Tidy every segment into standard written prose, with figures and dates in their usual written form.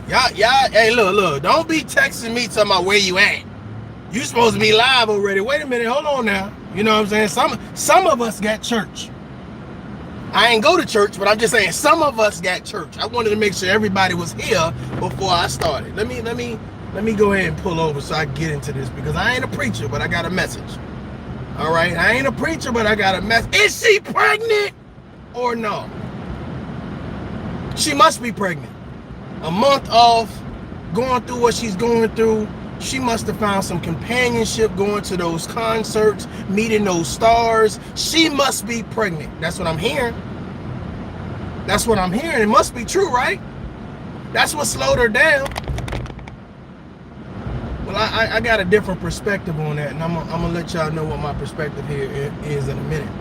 Y'all, hey, look, don't be texting me talking about where you at. You supposed to be live already. Wait a minute, hold on now. You know what I'm saying? Some of us got church. I ain't go to church, but I'm just saying some of us got church. I wanted to make sure everybody was here before I started. Let me go ahead and pull over so I can get into this because I ain't a preacher, but I got a message. All right, I ain't a preacher, but I got a message. Is she pregnant or no? She must be pregnant. A month off, going through what she's going through. She must have found some companionship going to those concerts, meeting those stars. She must be pregnant. That's what I'm hearing. That's what I'm hearing. It must be true, right? That's what slowed her down. Well, I got a different perspective on that, and I'm gonna let y'all know what my perspective here is in a minute.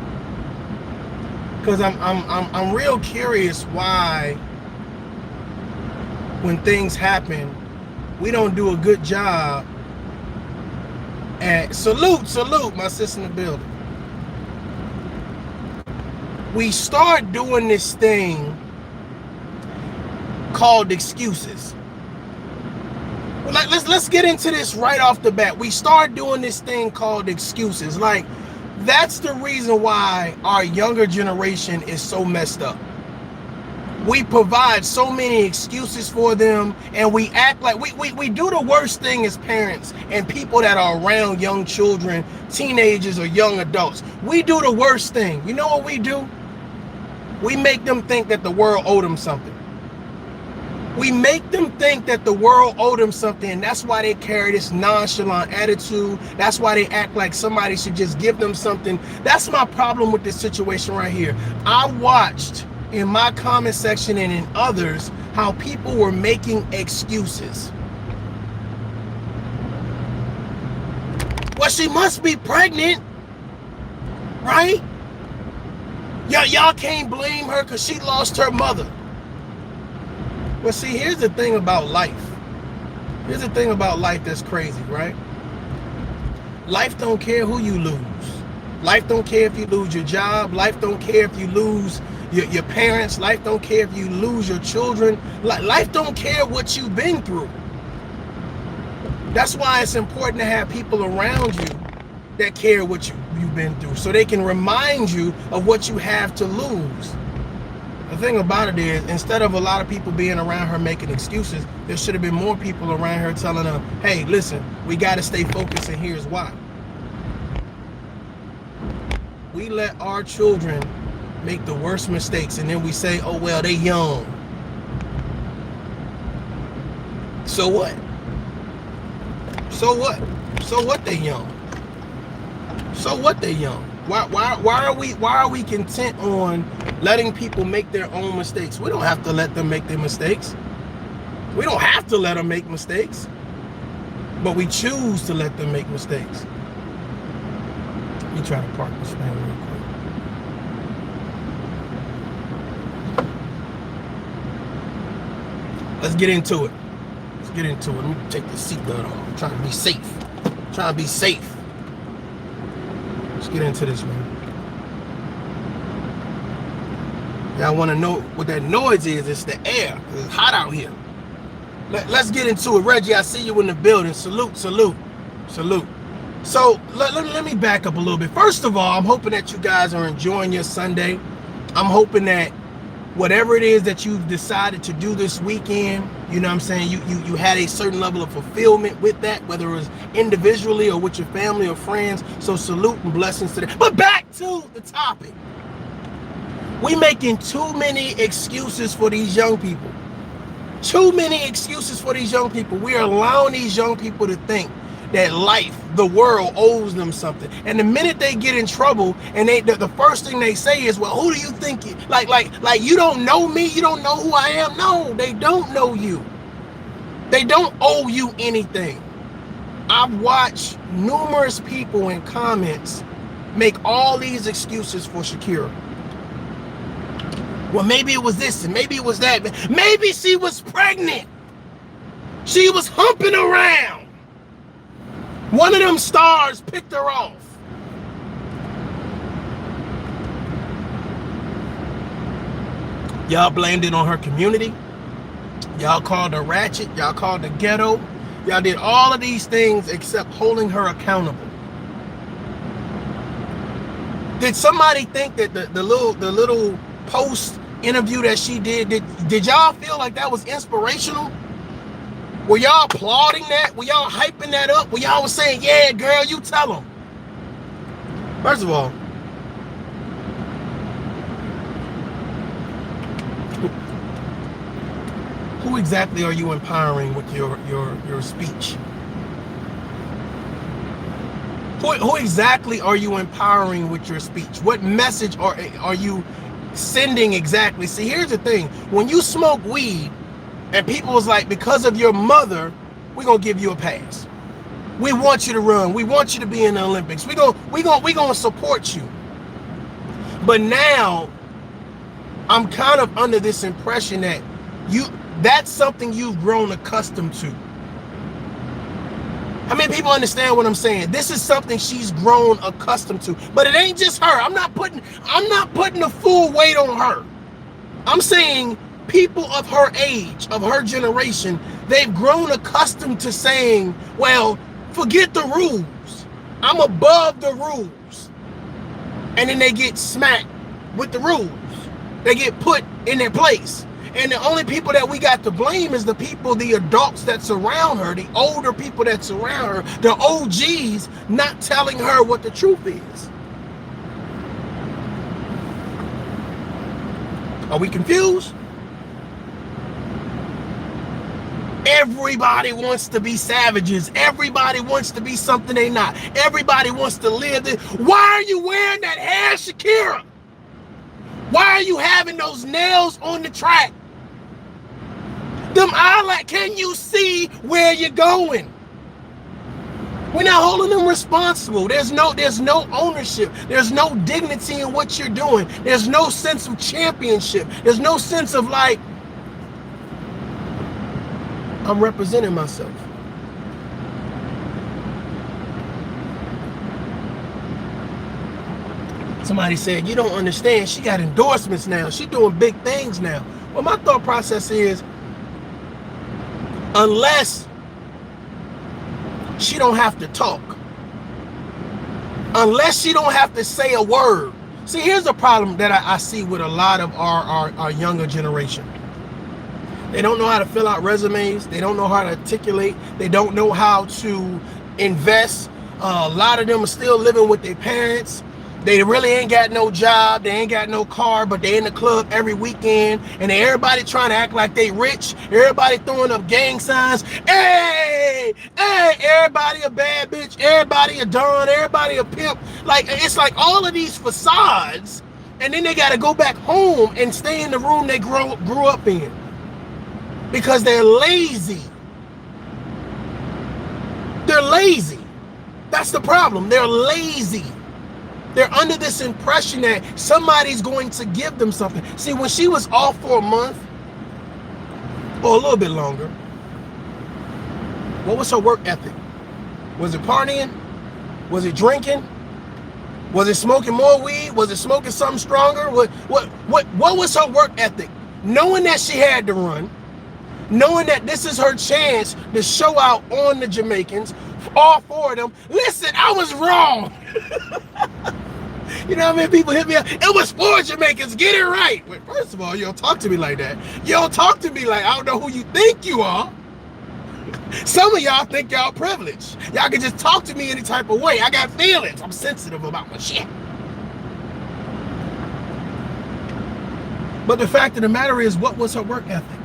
Because I'm real curious why, when things happen, we don't do a good job at salute my sister in the building. We start doing this thing called excuses. Well, let's get into this right off the bat. We start doing this thing called excuses. Like, that's the reason why our younger generation is so messed up. We provide so many excuses for them, and we act like we do the worst thing as parents and people that are around young children, teenagers, or young adults. We do the worst thing. You know what we do? We make them think that the world owed them something. We make them think that the world owed them something, and that's why they carry this nonchalant attitude. That's why they act like somebody should just give them something. That's my problem with this situation right here. I watched in my comment section and in others how people were making excuses. Well, she must be pregnant, right? Y'all can't blame her because she lost her mother. Well, see, here's the thing about life. Here's the thing about life that's crazy, right? Life don't care who you lose. Life don't care if you lose your job. Life don't care if you lose your parents. Life don't care if you lose your children. Life don't care what you've been through. That's why it's important to have people around you that care what you've been through, so they can remind you of what you have to lose. The thing about it is, instead of a lot of people being around her making excuses, there should have been more people around her telling her, hey, listen, we got to stay focused, and here's why. We let our children make the worst mistakes, and then we say, oh, well, they young. So what? So what? So what they young? So what they young? Why are we content on letting people make their own mistakes? We don't have to let them make their mistakes. We don't have to let them make mistakes, but we choose to let them make mistakes. Let me try to park this thing real quick. Let's get into it. Let's get into it. Let me take the seatbelt off. I'm trying to be safe. I'm trying to be safe. Let's get into this, man. Y'all want to know what that noise is? It's the air. It's hot out here. Let's get into it. Reggie, I see you in the building. Salute, salute, salute. So let me back up a little bit. First of all, I'm hoping that you guys are enjoying your Sunday. I'm hoping that whatever it is that you've decided to do this weekend, you know what I'm saying, you had a certain level of fulfillment with that, whether it was individually or with your family or friends. So salute and blessings to that. But back to the topic. We making too many excuses for these young people. Too many excuses for these young people. We are allowing these young people to think that life, the world, owes them something. And the minute they get in trouble, and the first thing they say is, well, who do you think you, like you don't know me, you don't know who I am? No, they don't know you. They don't owe you anything. I've watched numerous people in comments make all these excuses for Sha'Carri. Well, maybe it was this and maybe it was that. Maybe she was pregnant. She was humping around. One of them stars picked her off. Y'all blamed it on her community. Y'all called her ratchet. Y'all called her ghetto. Y'all did all of these things except holding her accountable. Did somebody think that the little post interview that she did y'all feel like that was inspirational? Were y'all applauding that? Were y'all hyping that up? Were y'all was saying, yeah, girl, you tell them? First of all, who exactly are you empowering with your speech? Who exactly are you empowering with your speech? What message are you sending exactly? See, here's the thing. When you smoke weed and people was like, because of your mother, we're going to give you a pass. We want you to run. We want you to be in the Olympics. We gonna support you. But now I'm kind of under this impression that that's something you've grown accustomed to. How many people understand what I'm saying? This is something she's grown accustomed to. But it ain't just her. I'm not putting the full weight on her. I'm saying people of her age, of her generation, they've grown accustomed to saying, well, forget the rules. I'm above the rules. And then they get smacked with the rules. They get put in their place. And the only people that we got to blame is the adults that surround her, the older people that surround her, the OGs not telling her what the truth is. Are we confused? Everybody wants to be savages. Everybody wants to be something they not. Everybody wants to live this. Why are you wearing that hair, Sha'Carri? Why are you having those nails on the track? Them eyelash, can you see where you're going? We're not holding them responsible. There's no ownership. There's no dignity in what you're doing. There's no sense of championship. There's no sense of like, I'm representing myself. Somebody said, you don't understand. She got endorsements now. She's doing big things now. Well, my thought process is, unless she don't have to talk, unless she don't have to say a word. See, here's the problem that I see with a lot of our younger generation. They don't know how to fill out resumes. They don't know how to articulate. They don't know how to invest. A lot of them are still living with their parents. They really ain't got no job. They ain't got no car, but they in the club every weekend. And everybody trying to act like they rich. Everybody throwing up gang signs. Hey, hey, everybody a bad bitch. Everybody a don. Everybody a pimp. Like, it's like all of these facades. And then they got to go back home and stay in the room they grew up in. Because they're lazy. They're lazy. That's the problem. They're lazy. They're under this impression that somebody's going to give them something. See, when she was off for a month, or a little bit longer, what was her work ethic? Was it partying? Was it drinking? Was it smoking more weed? Was it smoking something stronger? What was her work ethic? Knowing that she had to run, knowing that this is her chance to show out on the Jamaicans, all four of them. Listen, I was wrong. You know how many people hit me up? It was 4 Jamaicans. Get it right. Wait, first of all, you don't talk to me like that. You don't talk to me like I don't know who you think you are. Some of y'all think y'all privileged. Y'all can just talk to me any type of way. I got feelings. I'm sensitive about my shit. But the fact of the matter is, what was her work ethic?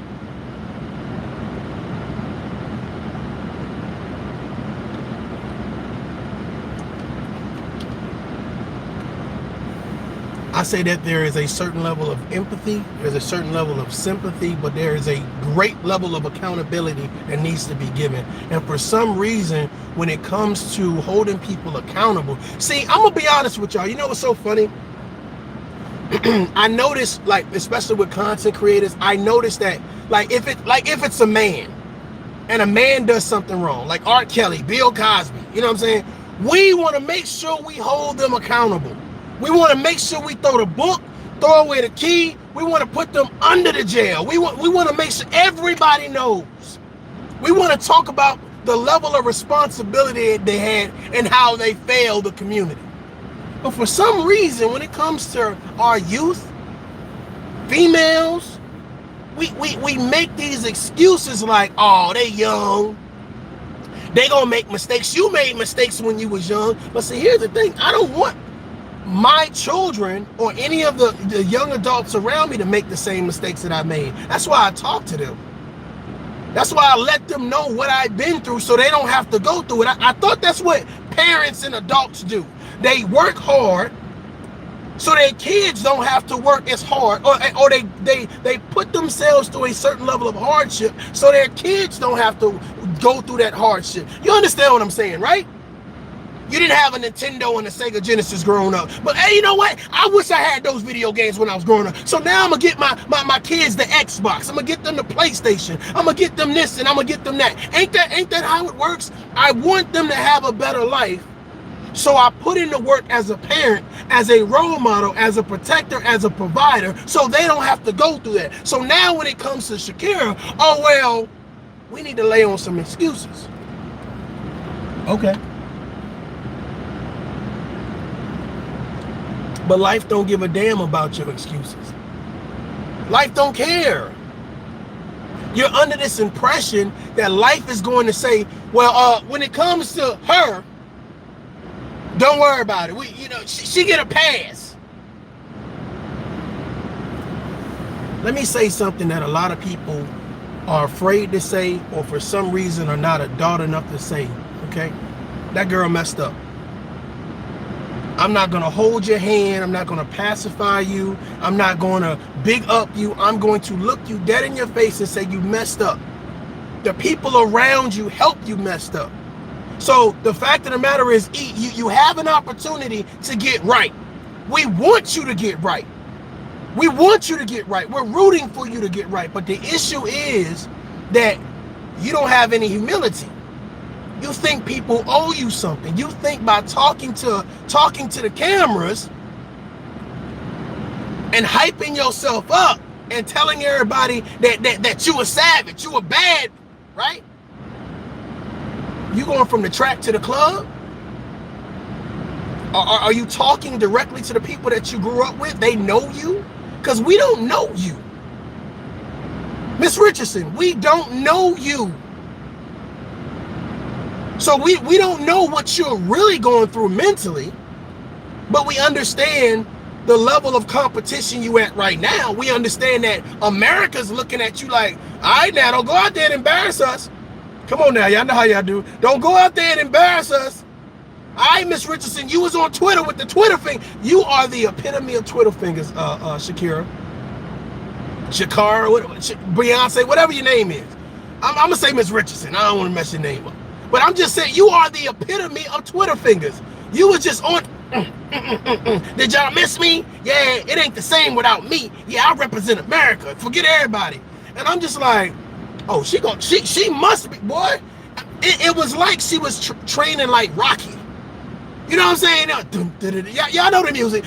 I say that there is a certain level of empathy, there's a certain level of sympathy, but there is a great level of accountability that needs to be given. And for some reason, when it comes to holding people accountable, see, I'm gonna be honest with y'all. You know what's so funny? I noticed, like, especially with content creators, I noticed that, like, if it's a man and a man does something wrong, like R. Kelly, Bill Cosby, you know what I'm saying? We want to make sure we hold them accountable. We want to make sure we throw the book, throw away the key. We want to put them under the jail. We want to make sure everybody knows. We want to talk about the level of responsibility they had and how they failed the community. But for some reason, when it comes to our youth, females, we make these excuses like, oh, they young. They gonna make mistakes. You made mistakes when you was young. But see, here's the thing. I don't want my children or any of the young adults around me to make the same mistakes that I made. That's why I talk to them. That's why I let them know what I've been through so they don't have to go through it. I thought that's what parents and adults do. They work hard so their kids don't have to work as hard, or they put themselves through a certain level of hardship so their kids don't have to go through that hardship. You understand what I'm saying, right? You didn't have a Nintendo and a Sega Genesis growing up. But hey, you know what? I wish I had those video games when I was growing up. So now I'm going to get my kids the Xbox. I'm going to get them the PlayStation. I'm going to get them this and I'm going to get them that. Ain't that how it works? I want them to have a better life. So I put in the work as a parent, as a role model, as a protector, as a provider, so they don't have to go through that. So now when it comes to Sha'Carri, oh, well, we need to lay on some excuses. Okay. But life don't give a damn about your excuses. Life don't care. You're under this impression that life is going to say, well, when it comes to her, don't worry about it. She get a pass. Let me say something that a lot of people are afraid to say, or for some reason are not adult enough to say, okay? That girl messed up. I'm not going to hold your hand. I'm not going to pacify you. I'm not going to big up you. I'm going to look you dead in your face and say you messed up. The people around you helped you messed up. So the fact of the matter is, you have an opportunity to get right. We want you to get right. We want you to get right. We're rooting for you to get right. But the issue is that you don't have any humility. You think people owe you something. You think by talking to the cameras and hyping yourself up and telling everybody that you a savage, you a bad, right? You going from the track to the club? Are you talking directly to the people that you grew up with? They know you? Because we don't know you. Miss Richardson, we don't know you. So we don't know what you're really going through mentally, but we understand the level of competition you at right now. We understand that America's looking at you like, all right, now, don't go out there and embarrass us. Come on now, y'all know how y'all do. Don't go out there and embarrass us. All right, Miss Richardson, you was on Twitter with the Twitter finger. You are the epitome of Twitter fingers, Sha'Carri. Beyonce, whatever your name is. I'm going to say Miss Richardson. I don't want to mess your name up. But I'm just saying, you are the epitome of Twitter fingers. You was just on, Did y'all miss me? Yeah, it ain't the same without me. Yeah, I represent America. Forget everybody. And I'm just like, oh, she must be, boy. It was like she was training like Rocky. You know what I'm saying? Y'all know the music.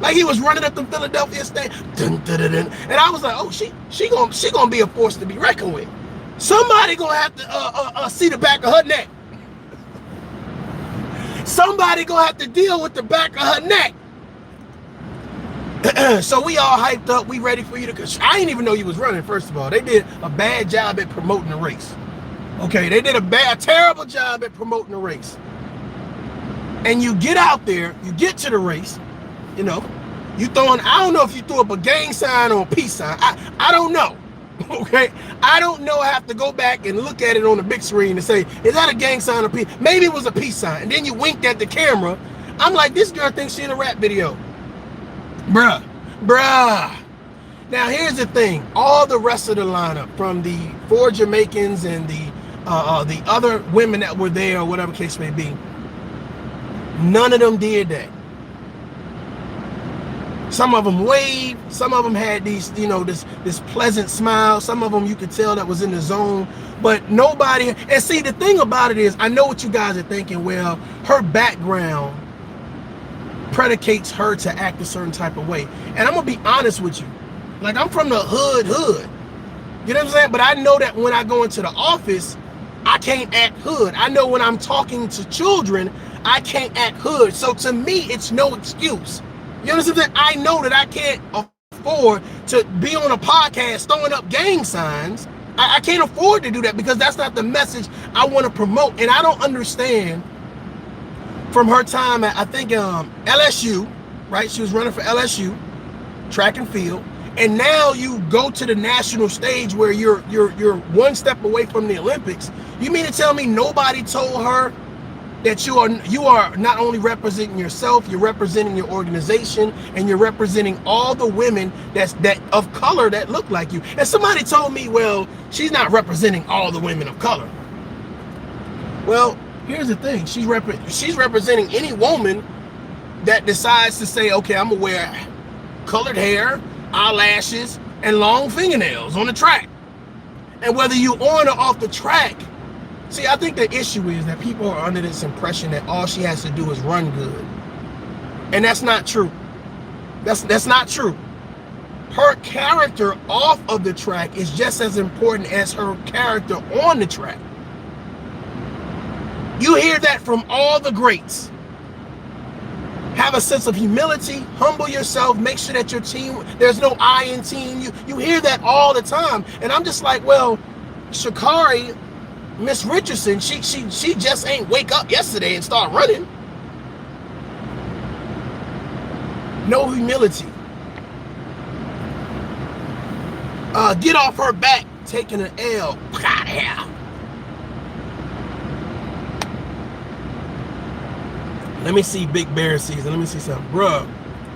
Like he was running up the Philadelphia stage. And I was like, oh, she gonna be a force to be reckoned with. Somebody gonna have to see the back of her neck. Somebody gonna have to deal with the back of her neck. So we all hyped up. We ready for you to. I didn't even know you was running. First of all, they did a bad job at promoting the race. Okay, they did a terrible job at promoting the race. And you get out there, you get to the race, you know, you throwing. I don't know if you threw up a gang sign or a peace sign. I don't know. Okay, I don't know. I have to go back and look at it on the big screen and say, is that a gang sign or peace? Maybe it was a peace sign. And then you winked at the camera. I'm like, this girl thinks she in a rap video. Bruh. Now here's the thing. All the rest of the lineup, from the 4 Jamaicans and the other women that were there, or whatever case may be, none of them did that. Some of them waved. Some of them had these, you know, this pleasant smile. Some of them you could tell that was in the zone. But nobody. And see, the thing about it is, I know what you guys are thinking. Well, her background predicates her to act a certain type of way. And I'm gonna be honest with you, like, I'm from the hood. You know what I'm saying? But I know that when I go into the office, I can't act hood. I know when I'm talking to children, I can't act hood. So to me, it's no excuse. You understand what I'm saying? I know that I can't afford to be on a podcast throwing up gang signs. I can't afford to do that because that's not the message I want to promote. And I don't understand from her time at, I think, LSU, right? She was running for LSU, track and field. And now you go to the national stage where you're one step away from the Olympics. You mean to tell me nobody told her that you are not only representing yourself, you're representing your organization, and you're representing all the women that of color that look like you? And somebody told me, well, she's not representing all the women of color. Well, here's the thing: she's representing any woman that decides to say, okay, I'm gonna wear colored hair, eyelashes, and long fingernails on the track. And whether you on or off the track, see, I think the issue is that people are under this impression that all she has to do is run good. And that's not true. That's not true. Her character off of the track is just as important as her character on the track. You hear that from all the greats. Have a sense of humility, humble yourself, make sure that your team, there's no I in team. You hear that all the time. And I'm just like, well, Sha'Carri, Miss Richardson, she just ain't wake up yesterday and start running. No humility. Get off her back, taking an L. Let me see Big Bear season. Let me see something. Bruh,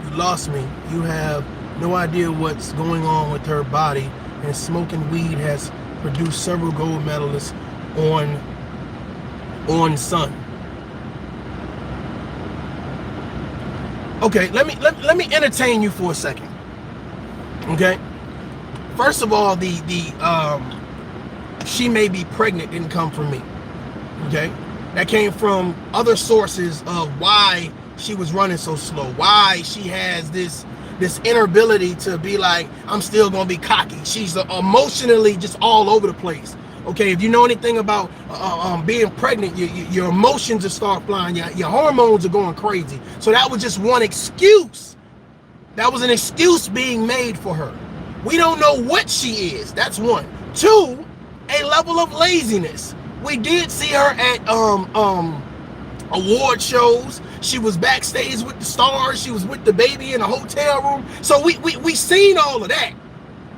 you lost me. You have no idea what's going on with her body. And smoking weed has produced several gold medalists on Sun. Okay, let me entertain you for a second. Okay? First of all, the she may be pregnant didn't come from me. Okay? That came from other sources of why she was running so slow, why she has this inability to be like, I'm still gonna be cocky. She's emotionally just all over the place. Okay, if you know anything about being pregnant, your emotions will start flying, your hormones are going crazy. So that was just one excuse. That was an excuse being made for her. We don't know what she is. That's one. Two, a level of laziness. We did see her at award shows. She was backstage with the stars. She was with the baby in a hotel room. So we seen all of that.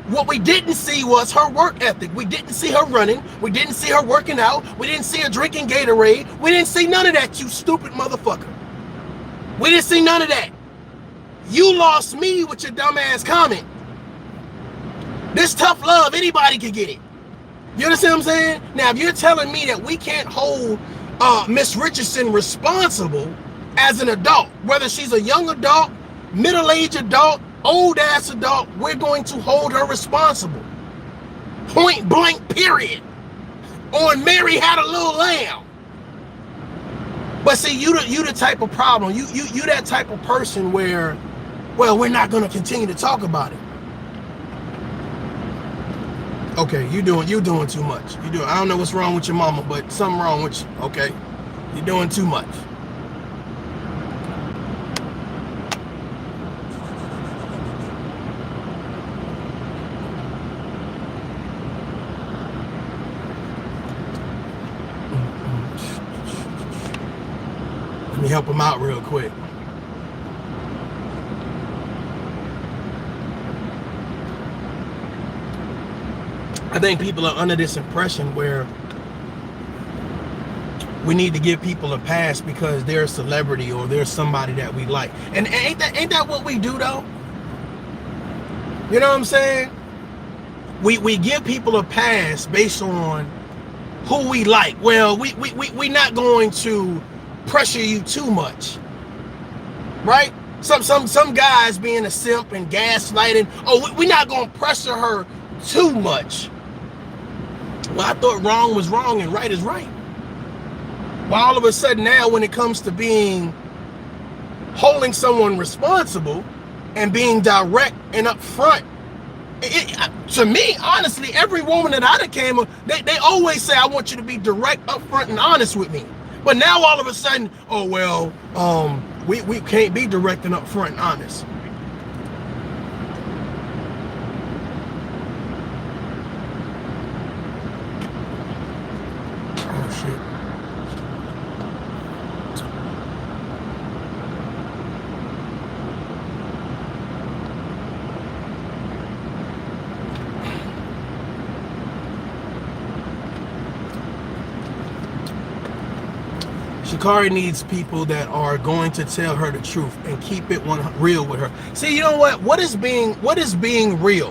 What we didn't see was her work ethic. We didn't see her running. We didn't see her working out. We didn't see her drinking Gatorade. We didn't see none of that, you stupid motherfucker. We didn't see none of that. You lost me with your dumbass comment. This tough love, anybody can get it. You understand what I'm saying? Now, if you're telling me that we can't hold Miss Richardson responsible as an adult, whether she's a young adult, middle-aged adult, old-ass adult, we're going to hold her responsible. Point blank, period. On Mary Had a Little Lamb. But see, you the type of problem. You that type of person where, well, we're not going to continue to talk about it. Okay, you're doing too much. I don't know what's wrong with your mama, but something wrong with you. Okay, you're doing too much. Let me help him out real quick. I think people are under this impression where we need to give people a pass because they're a celebrity or they're somebody that we like. And ain't that what we do though? You know what I'm saying? We give people a pass based on who we like. Well, we're not going to pressure you too much, right? Some guys being a simp and gaslighting. Oh, we're not going to pressure her too much. Well, I thought wrong was wrong and right is right. Well, all of a sudden now, when it comes to being holding someone responsible and being direct and upfront. To me, honestly, every woman that I came with, they always say, I want you to be direct, upfront, and honest with me. But now all of a sudden, oh, well, we can't be direct and upfront and honest. Oh, shit. Sha'Carri needs people that are going to tell her the truth and keep it real with her. See, you know what? What is being real?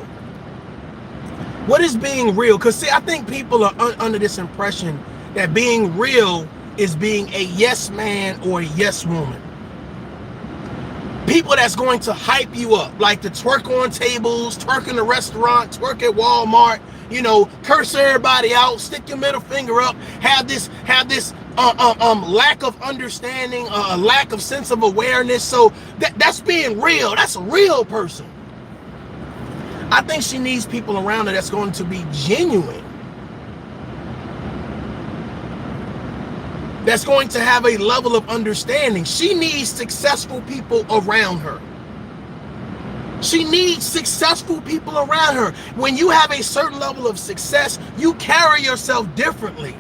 What is being real? Because see, I think people are under this impression that being real is being a yes man or a yes woman. People that's going to hype you up, like the twerk on tables, twerk in the restaurant, twerk at Walmart, you know, curse everybody out, stick your middle finger up, have this lack of understanding, a lack of sense of awareness. So that's being real. That's a real person. I think she needs people around her that's going to be genuine, that's going to have a level of understanding. She needs successful people around her. She needs successful people around her. When you have a certain level of success, you carry yourself differently.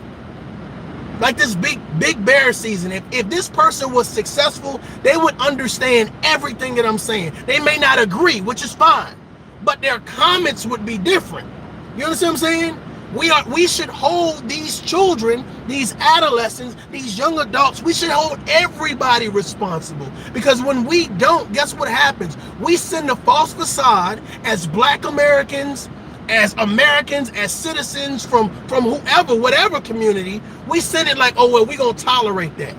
Like this big bear season, if this person was successful, they would understand everything that I'm saying. They may not agree, which is fine, but their comments would be different. You understand what I'm saying? We should hold these children, these adolescents, these young adults, we should hold everybody responsible. Because when we don't, guess what happens? We send a false facade as Black Americans, as citizens from whoever, whatever community. We send it like, oh, well, we're going to tolerate that.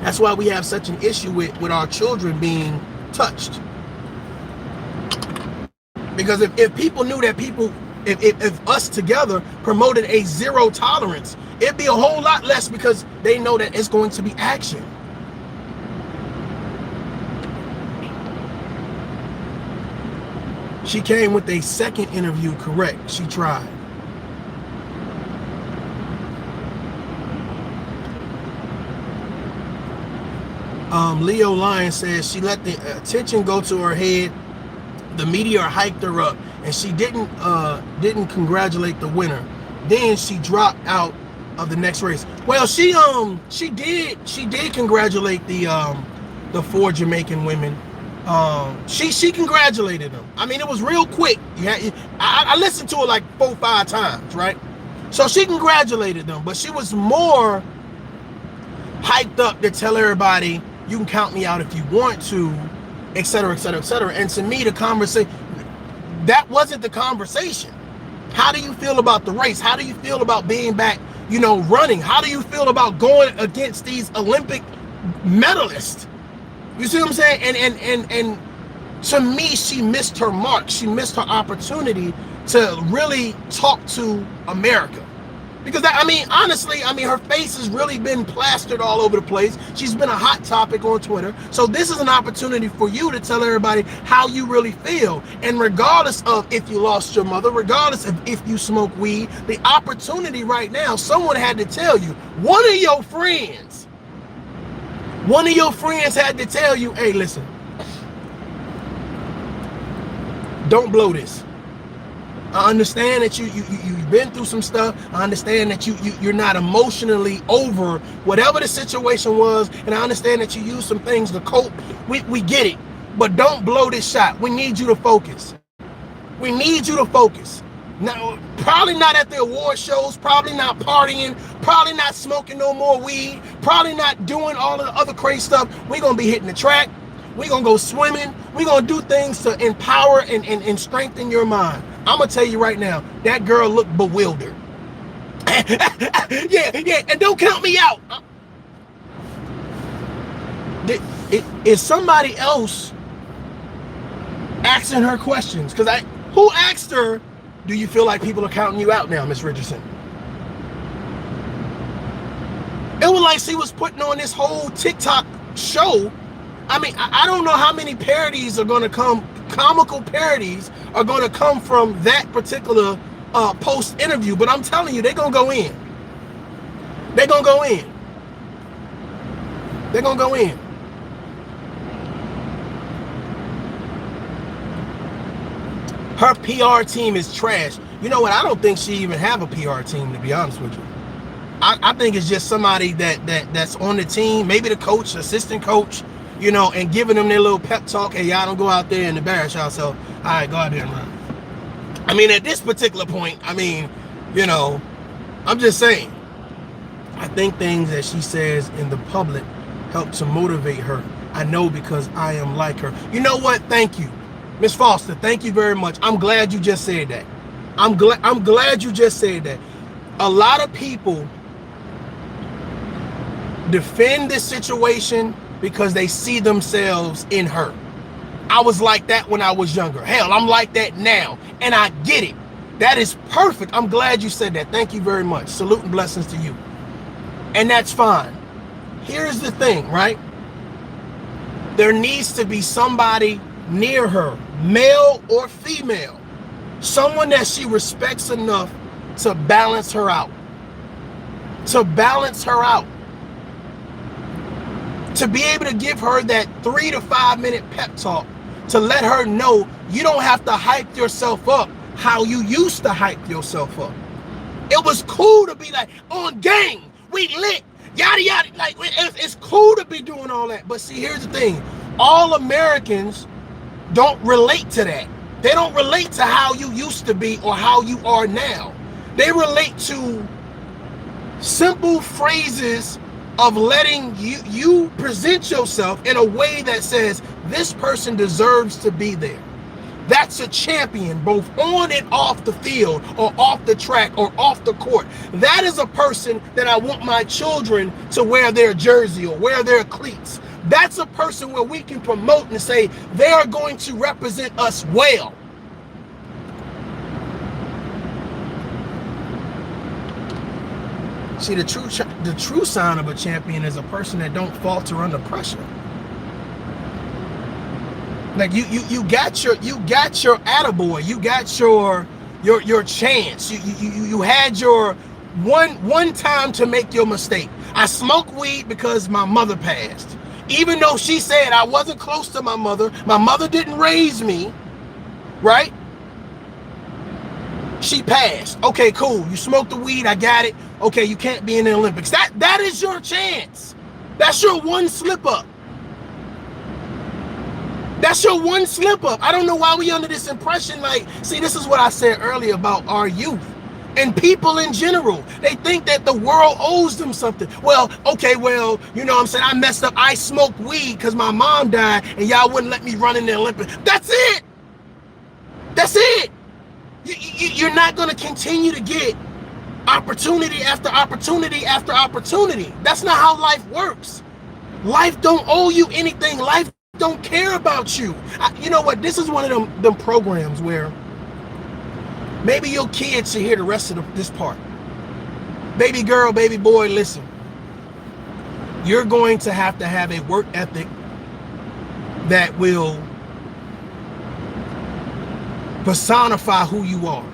That's why we have such an issue with our children being touched. Because if people knew that if us together promoted a zero tolerance, it'd be a whole lot less, because they know that it's going to be action. She came with a second interview correct. She tried. Leo Lyon says she let the attention go to her head. The media hyped her up, and she didn't congratulate the winner. Then she dropped out of the next race. Well, she did congratulate the 4 Jamaican women. She congratulated them. I mean, it was real quick. I listened to it like 4 or 5 times, right? So she congratulated them, but she was more hyped up to tell everybody, you can count me out if you want to, etc., etc., etc. And to me, the conversation, that wasn't the conversation. How do you feel about the race? How do you feel about being back, running? How do you feel about going against these Olympic medalists? You see what I'm saying? And to me, she missed her mark. She missed her opportunity to really talk to America. Because, honestly, her face has really been plastered all over the place. She's been a hot topic on Twitter. So this is an opportunity for you to tell everybody how you really feel. And regardless of if you lost your mother, regardless of if you smoke weed, the opportunity right now, someone had to tell you. One of your friends had to tell you, hey, listen, don't blow this. I understand that you've been through some stuff. I understand that you're not emotionally over whatever the situation was, and I understand that you used some things to cope. We get it, but don't blow this shot. We need you to focus. We need you to focus. Now, probably not at the award shows, probably not partying, probably not smoking no more weed, probably not doing all of the other crazy stuff. We're gonna be hitting the track. We're gonna go swimming. We're gonna do things to empower and strengthen your mind. I'm gonna tell you right now, that girl looked bewildered. yeah, and don't count me out. Is somebody else asking her questions? Because who asked her, do you feel like people are counting you out now, Miss Richardson? It was like she was putting on this whole TikTok show I mean, I don't know how many parodies are going to come, comical parodies are going to come from that particular post interview, but I'm telling you, they're going to go in. They're going to go in. They're going to go in. Her PR team is trash. You know what? I don't think she even have a PR team, to be honest with you. I think it's just somebody that's on the team, maybe the coach, assistant coach, you know, and giving them their little pep talk. Hey, y'all don't go out there and embarrass yourself. All right, go out there and run. I mean, at this particular point, I mean, you know, I'm just saying. I think things that she says in the public help to motivate her. I know because I am like her. You know what? Thank you, Miss Foster. Thank you very much. I'm glad you just said that. I'm glad you just said that. A lot of people defend this situation because they see themselves in her. I was like that when I was younger. Hell, I'm like that now, and I get it. That is perfect. I'm glad you said that. Thank you very much. Salute and blessings to you. And that's fine. Here's the thing, right? There needs to be somebody near her, male or female, someone that she respects enough to balance her out. To balance her out. To be able to give her that 3 to 5 minute pep talk to let her know you don't have to hype yourself up how you used to hype yourself up. It was cool to be like, on game, we lit, yada yada. Like, it's cool to be doing all that. But see, here's the thing. All Americans don't relate to that. They don't relate to how you used to be or how you are now. They relate to simple phrases of letting you present yourself in a way that says this person deserves to be there. That's a champion, both on and off the field or off the track or off the court. That is a person that I want my children to wear their jersey or wear their cleats. That's a person where we can promote and say they are going to represent us well. See, the true sign of a champion is a person that don't falter under pressure. Like you got your attaboy, you got your chance. You had your one time to make your mistake. I smoked weed because my mother passed. Even though she said I wasn't close to my mother didn't raise me, right? She passed. Okay, cool. You smoked the weed, I got it. Okay, you can't be in the Olympics. That is your chance. That's your one slip up. That's your one slip up. I don't know why we under this impression. Like, see, this is what I said earlier about our youth and people in general. They think that the world owes them something. Well, okay, well, you know what I'm saying? I messed up. I smoked weed because my mom died and y'all wouldn't let me run in the Olympics. That's it. That's it. You're not going to continue to get opportunity after opportunity after opportunity. That's not how life works. Life don't owe you anything. Life don't care about you. You know what? This is one of them programs where maybe your kids should hear the rest of this part. Baby girl, baby boy, listen. You're going to have a work ethic that will personify who you are.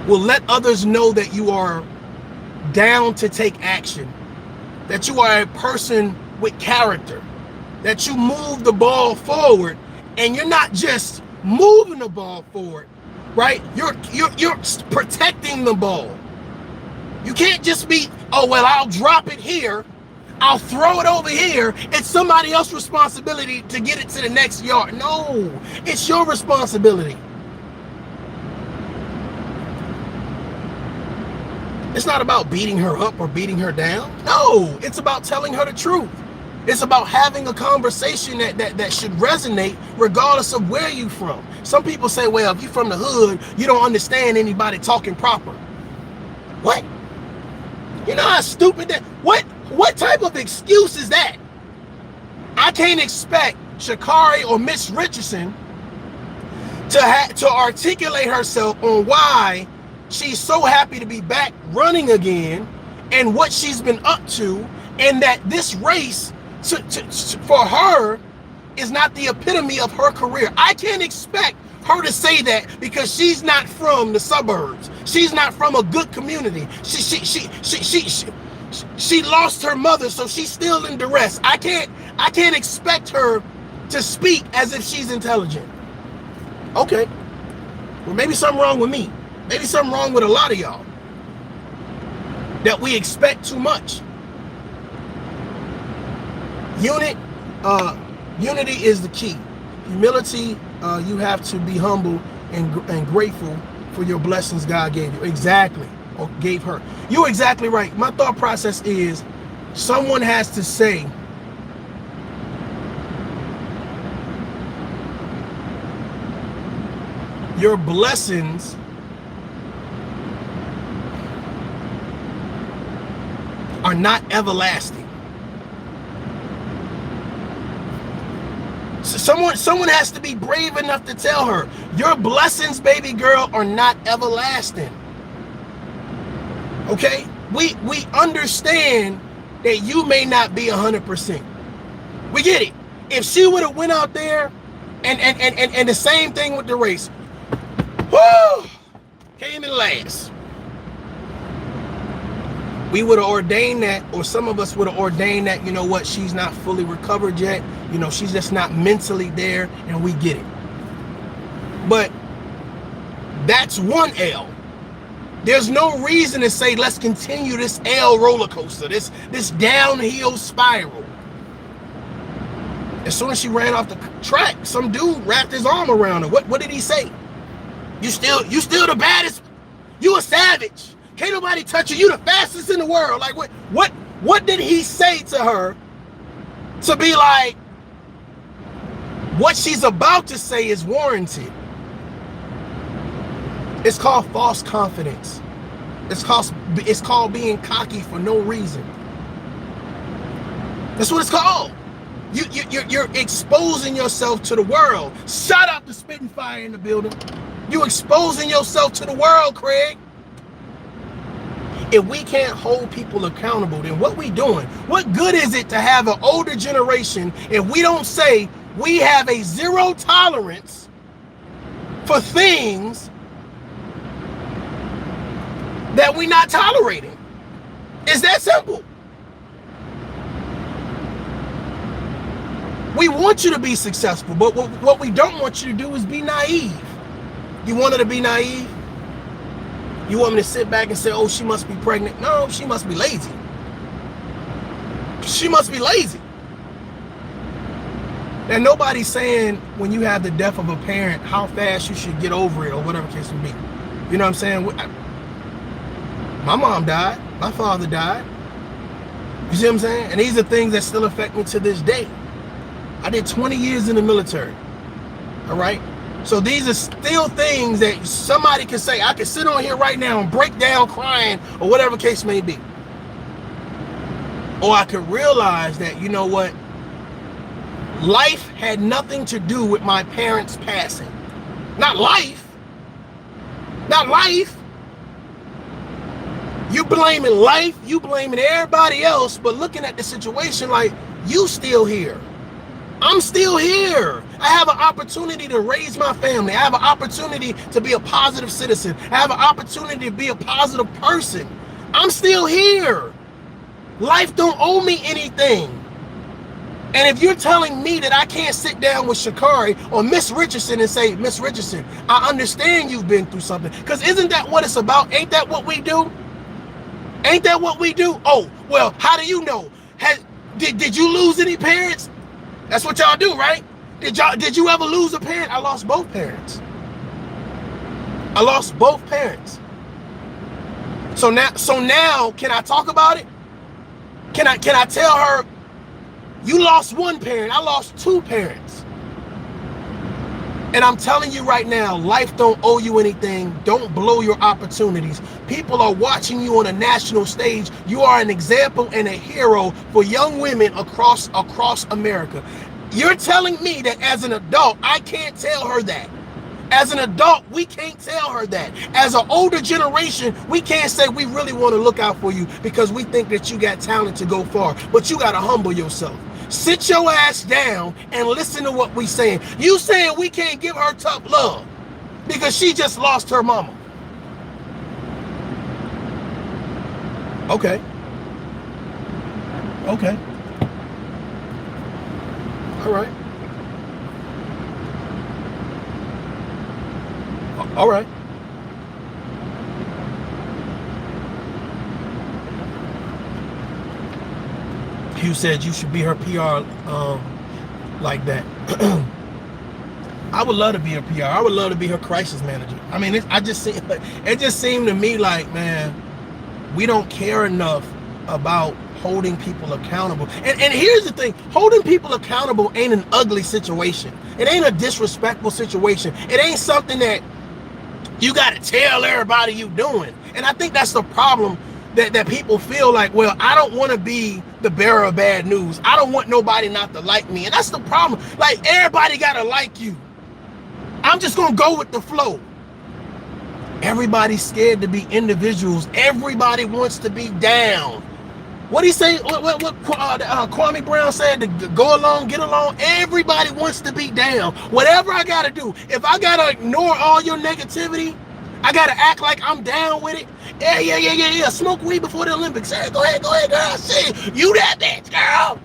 Will let others know that you are down to take action, that you are a person with character, that you move the ball forward, and you're not just moving the ball forward, right? You're protecting the ball. You can't just be, oh, well, I'll drop it here, I'll throw it over here. It's somebody else's responsibility to get it to the next yard. No, it's your responsibility. It's not about beating her up or beating her down. No, it's about telling her the truth. It's about having a conversation that should resonate regardless of where you're from. Some people say, well, if you're from the hood, you don't understand anybody talking proper. What? You know how stupid that? What type of excuse is that? I can't expect Sha'Carri or Miss Richardson to articulate herself on why she's so happy to be back running again and what she's been up to, and that this race for her is not the epitome of her career. I can't expect her to say that because she's not from the suburbs. She's not from a good community. She lost her mother, so she's still in duress. I can't expect her to speak as if she's intelligent. Okay. Well, maybe something wrong with me. Maybe something wrong with a lot of y'all. That we expect too much. Unity is the key. Humility, you have to be humble and grateful for your blessings God gave you. Exactly. Or gave her. You're exactly right. My thought process is someone has to say, your blessings are not everlasting. So someone has to be brave enough to tell her, your blessings, baby girl, are not everlasting. Okay? We understand that you may not be 100%. We get it. If she would have went out there and the same thing with the race, whoo, came in last, we would have ordained that, or some of us would have ordained that, you know what, she's not fully recovered yet, you know, she's just not mentally there, and we get it. But that's one L. There's no reason to say, let's continue this L roller coaster, this downhill spiral. As soon as she ran off the track, some dude wrapped his arm around her. What did he say? You still the baddest. You a savage. Can't nobody touch you. You the fastest in the world. Like what did he say to her to be like, what she's about to say is warranted? It's called false confidence. It's called being cocky for no reason. That's what it's called. You're exposing yourself to the world. Shout out to Spitting Fire in the building. You exposing yourself to the world, Craig. If we can't hold people accountable, then what we doing? What good is it to have an older generation if we don't say we have a zero tolerance for things that we're not tolerating? It's that simple. We want you to be successful, but what we don't want you to do is be naive. You want her to be naive? You want me to sit back and say, oh, she must be pregnant? No, she must be lazy. She must be lazy. And nobody's saying when you have the death of a parent, how fast you should get over it or whatever the case may be. You know what I'm saying? My mom died. My father died. You see what I'm saying? And these are things that still affect me to this day. I did 20 years in the military. All right? So these are still things that somebody can say. I can sit on here right now and break down crying or whatever case may be. Or I could realize that, you know what? Life had nothing to do with my parents passing. Not life. Not life. You blaming life, you blaming everybody else, but looking at the situation like, you still here. I'm still here. I have an opportunity to raise my family. I have an opportunity to be a positive citizen. I have an opportunity to be a positive person. I'm still here. Life don't owe me anything. And if you're telling me that I can't sit down with Sha'Carri or Miss Richardson and say, Miss Richardson, I understand you've been through something. Because isn't that what it's about? Ain't that what we do? Ain't that what we do? Oh, well, how do you know? Did you lose any parents? That's what y'all do, right? Did you ever lose a parent? I lost both parents. I lost both parents. So now, can I talk about it? Can I tell her, you lost one parent, I lost two parents. And I'm telling you right now, life don't owe you anything. Don't blow your opportunities. People are watching you on a national stage. You are an example and a hero for young women across America. You're telling me that as an adult, I can't tell her that. As an adult, we can't tell her that. As an older generation, we can't say we really want to look out for you because we think that you got talent to go far. But you got to humble yourself. Sit your ass down and listen to what we saying. You saying we can't give her tough love because she just lost her mama. Okay. Okay. All right. All right. Hugh said you should be her PR like that. I would love to be her PR. I would love to be her crisis manager. I mean, it just seemed to me like, man, we don't care enough about holding people accountable. And here's the thing, holding people accountable ain't an ugly situation. It ain't a disrespectful situation. It ain't something that you got to tell everybody you doing. And I think that's the problem, that people feel like, well, I don't want to be the bearer of bad news. I don't want nobody not to like me. And that's the problem. Like, everybody got to like you. I'm just going to go with the flow. Everybody's scared to be individuals. Everybody wants to be down. What he say? What Kwame Brown said, to go along, get along. Everybody wants to be down. Whatever I got to do. If I got to ignore all your negativity, I got to act like I'm down with it. Yeah. Smoke weed before the Olympics. Hey, go ahead, girl. See, you that bitch, girl.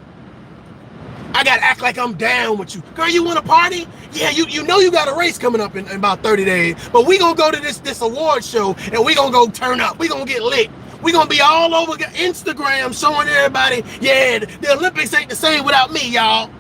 I got to act like I'm down with you. Girl, you want to party? Yeah, you know you got a race coming up in about 30 days. But we going to go to this award show, and we going to go turn up. We going to get lit. We going to be all over Instagram showing everybody, yeah, the Olympics ain't the same without me, y'all.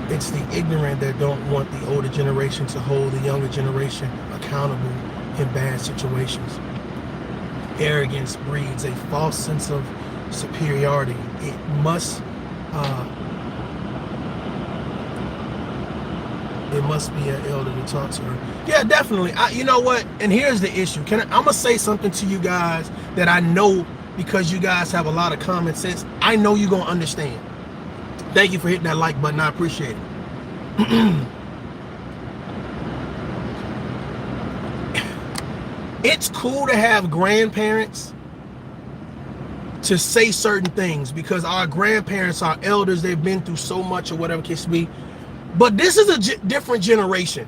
It's the ignorant that don't want the older generation to hold the younger generation accountable in bad situations. Arrogance breeds a false sense of superiority. It must be an elder to talk to her. Yeah, definitely. You know what? And here's the issue. I'm gonna say something to you guys that I know, because you guys have a lot of common sense, I know you're gonna understand. Thank you for hitting that like button. I appreciate it. It's cool to have grandparents to say certain things, because our grandparents are elders. They've been through so much, or whatever case be. But this is a different generation.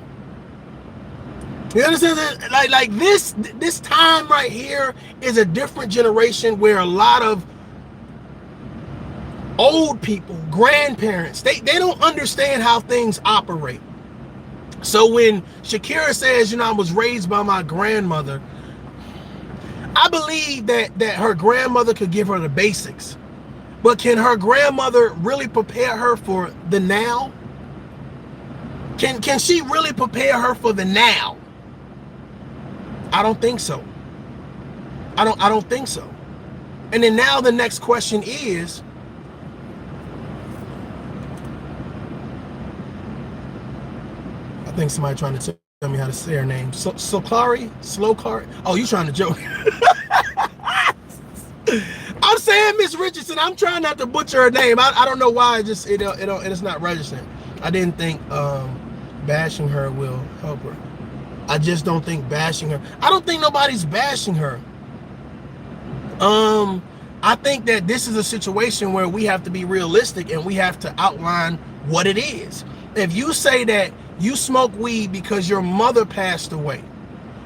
You understand that? Like this time right here is a different generation, where a lot of old people, grandparents, they don't understand how things operate. So when Sha'Carri says, I was raised by my grandmother, I believe that her grandmother could give her the basics. But can her grandmother really prepare her for the now? Can she really prepare her for the now? I don't think so. I don't think so. And then now the next question is, I think somebody trying to tell me how to say her name. Sha'Carri. Oh, you trying to joke? I'm saying Miss Richardson. I'm trying not to butcher her name. I don't know why. It's not registering. I didn't think bashing her will help her. I just don't think bashing her. I don't think nobody's bashing her. I think that this is a situation where we have to be realistic, and we have to outline what it is. If you say that you smoke weed because your mother passed away,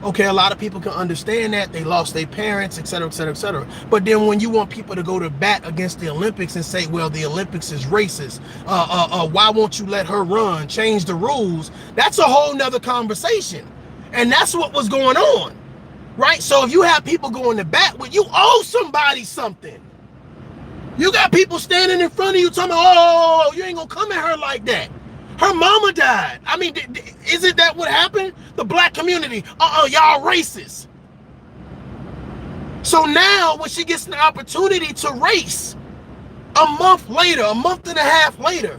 okay, a lot of people can understand that. They lost their parents, etc., etc., etc. But then when you want people to go to bat against the Olympics and say, well, the Olympics is racist, why won't you let her run, change the rules? That's a whole nother conversation. And that's what was going on, right? So if you have people going to bat with you, owe somebody something. You got people standing in front of you talking, oh, you ain't gonna come at her like that. Her mama died. I mean, isn't that what happened? The black community, y'all racist. So now when she gets an opportunity to race, a month and a half later,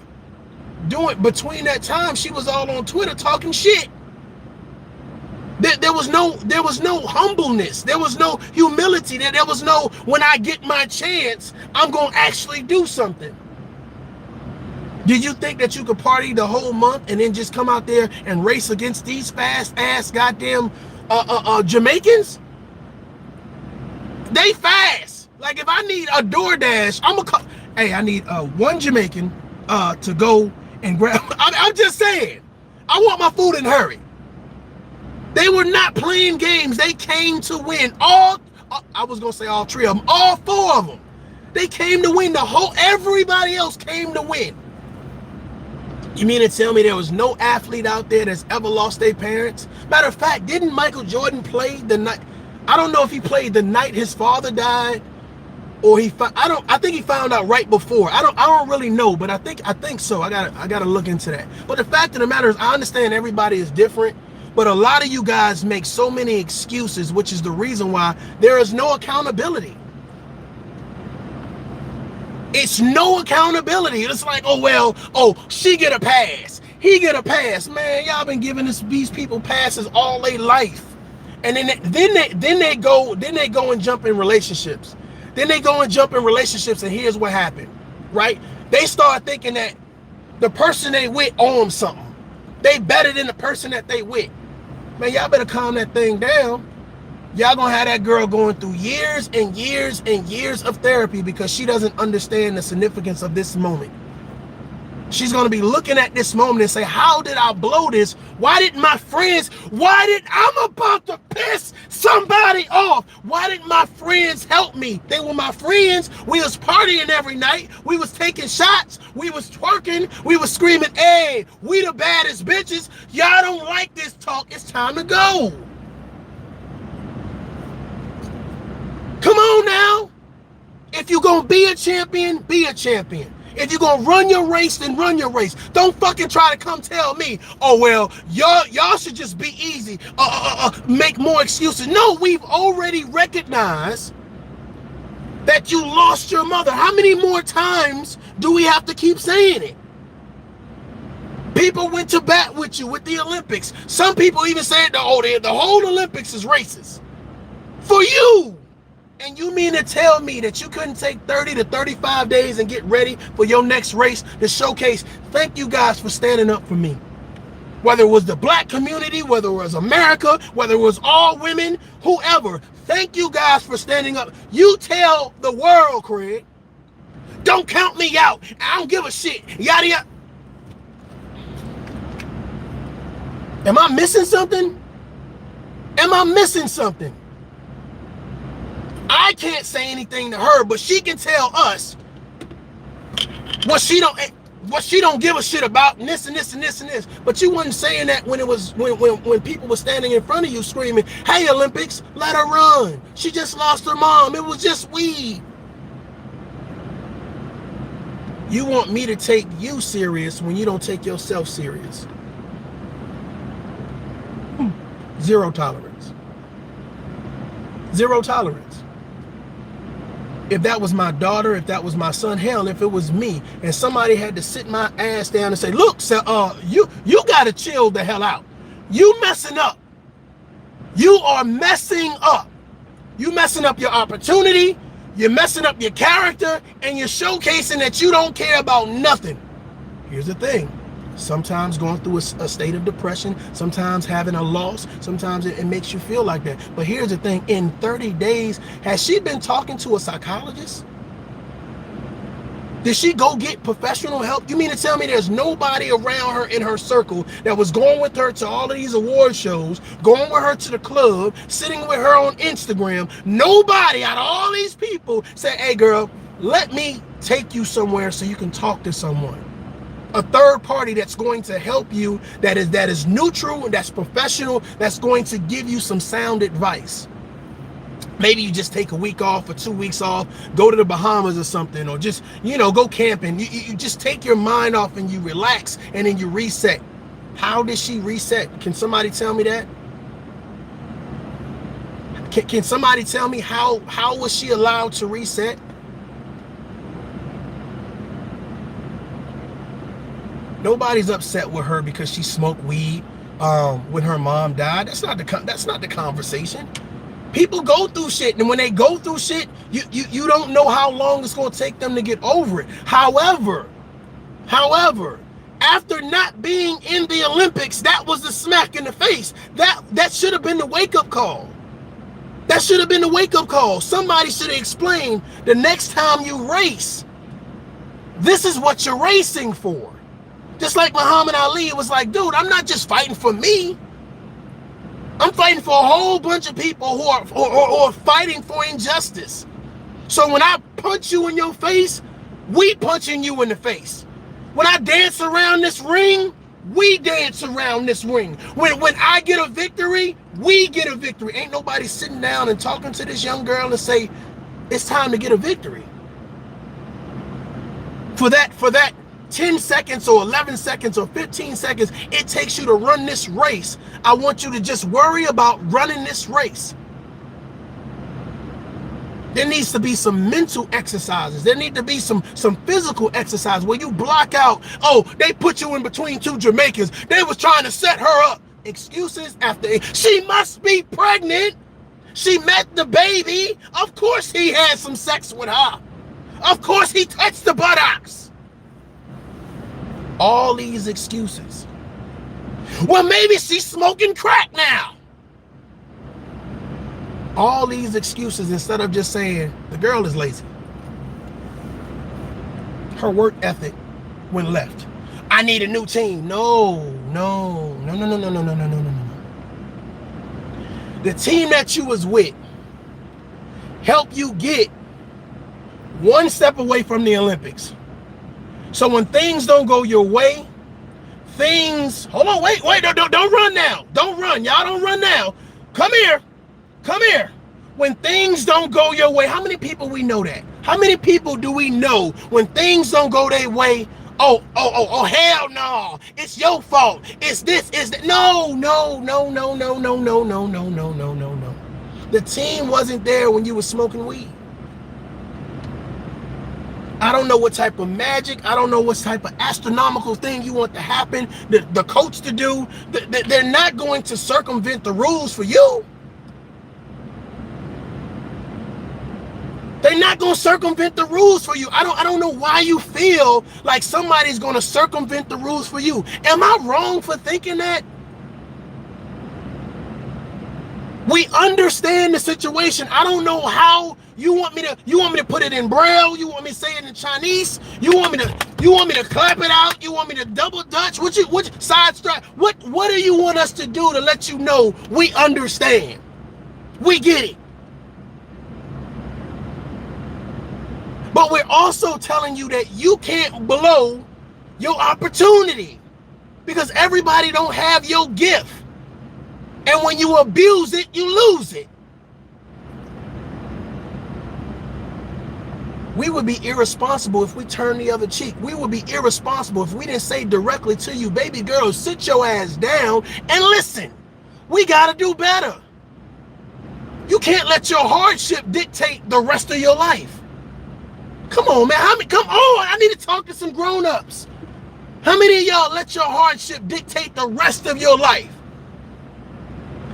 between that time, she was all on Twitter talking shit. There was no humbleness. There was no humility. There was no, when I get my chance, I'm going to actually do something. Did you think that you could party the whole month and then just come out there and race against these fast-ass goddamn Jamaicans? They fast. Like, if I need a DoorDash, hey, I need one Jamaican to go and grab. I'm just saying. I want my food in a hurry. They were not playing games. They came to win. I was going to say all three of them. All four of them. They came to win. Everybody else came to win. You mean to tell me there was no athlete out there that's ever lost their parents? Matter of fact, didn't Michael Jordan play the night? I don't know if he played the night his father died, or I think he found out right before. I don't really know, but I think so. I gotta look into that. But the fact of the matter is, I understand everybody is different, but a lot of you guys make so many excuses, which is the reason why there is no accountability. It's no accountability. It's like, she get a pass, he get a pass. Man, y'all been giving these people passes all their life, and then they go and jump in relationships. Then they go and jump in relationships, and here's what happened, right? They start thinking that the person they with owns something. They better than the person that they with. Man, y'all better calm that thing down. Y'all gonna have that girl going through years and years and years of therapy because she doesn't understand the significance of this moment. She's gonna be looking at this moment and say, how did I blow this? Why didn't I'm about to piss somebody off? Why didn't my friends help me? They were my friends. We was partying every night. We was taking shots. We was twerking. We was screaming, hey, we the baddest bitches. Y'all don't like this talk. It's time to go. Come on now. If you're going to be a champion, be a champion. If you're going to run your race, then run your race. Don't fucking try to come tell me, oh, well, y'all should just be easy. Make more excuses. No, we've already recognized that you lost your mother. How many more times do we have to keep saying it? People went to bat with you with the Olympics. Some people even said, the whole Olympics is racist. For you. And you mean to tell me that you couldn't take 30 to 35 days and get ready for your next race to showcase? Thank you guys for standing up for me. Whether it was the black community, whether it was America, whether it was all women, whoever. Thank you guys for standing up. You tell the world, Craig, don't count me out. I don't give a shit. Yada yada. Am I missing something? Am I missing something? I can't say anything to her, but she can tell us what she don't give a shit about, and this and this and this and this. But you wasn't saying that when people were standing in front of you screaming, hey, Olympics, let her run. She just lost her mom. It was just weed. You want me to take you serious when you don't take yourself serious. Zero tolerance. Zero tolerance. If that was my daughter, if that was my son, hell, if it was me, and somebody had to sit my ass down and say, look, so, you got to chill the hell out. You messing up. You are messing up. You messing up your opportunity. You're messing up your character, and you're showcasing that you don't care about nothing. Here's the thing. Sometimes going through a state of depression, sometimes having a loss, sometimes it makes you feel like that. But here's the thing, in 30 days, has she been talking to a psychologist? Did she go get professional help? You mean to tell me there's nobody around her in her circle that was going with her to all of these award shows, going with her to the club, sitting with her on Instagram? Nobody out of all these people said, hey girl, let me take you somewhere so you can talk to someone. A third party that's going to help you, that is neutral, that's professional, that's going to give you some sound advice. Maybe you just take a week off or 2 weeks off, go to the Bahamas or something, or just, go camping. You just take your mind off and you relax, and then you reset. How did she reset? Can somebody tell me that? Can somebody tell me how was she allowed to reset? Nobody's upset with her because she smoked weed. when her mom died. That's not the conversation. People go through shit, and when they go through shit, you don't know how long it's going to take them to get over it. However, after not being in the Olympics, that was the smack in the face. That should have been the wake-up call. That should have been the wake-up call. Somebody should have explained, the next time you race, this is what you're racing for. Just like Muhammad Ali was like, dude, I'm not just fighting for me. I'm fighting for a whole bunch of people who are fighting for injustice. So when I punch you in your face, we punching you in the face. When I dance around this ring, we dance around this ring. When I get a victory, we get a victory. Ain't nobody sitting down and talking to this young girl and say, it's time to get a victory. For that 10 seconds or 11 seconds or 15 seconds it takes you to run this race, I want you to just worry about running this race. There needs to be some mental exercises. There need to be some physical exercise where you block out, oh, they put you in between two Jamaicans. They was trying to set her up. Excuses after, she must be pregnant. She met the baby. Of course he had some sex with her. Of course he touched the buttocks. All these excuses. Well, maybe she's smoking crack now. All these excuses instead of just saying the girl is lazy. Her work ethic went left. I need a new team. No. The team that you was with helped you get one step away from the Olympics. So when things don't go your way, hold on, wait, don't run now. Don't run, y'all don't run now. Come here. When things don't go your way, how many people we know that? How many people do we know when things don't go their way? Oh, hell no. It's your fault. It's this, it's that. No. The team wasn't there when you were smoking weed. I don't know what type of magic, I don't know what type of astronomical thing you want to happen, the coach to do. They're not going to circumvent the rules for you. They're not going to circumvent the rules for you. I don't know why you feel like somebody's going to circumvent the rules for you. Am I wrong for thinking that? We understand the situation. I don't know how you want me to put it in Braille. You want me to say it in Chinese. You want me to clap it out. You want me to double Dutch. What side strike? What do you want us to do to let you know we understand? We get it. But we're also telling you that you can't blow your opportunity because everybody don't have your gift. And when you abuse it, you lose it. We would be irresponsible if we turned the other cheek. We would be irresponsible if we didn't say directly to you, baby girl, sit your ass down and listen. We got to do better. You can't let your hardship dictate the rest of your life. Come on, man. Come on. I need to talk to some grown-ups. How many of y'all let your hardship dictate the rest of your life?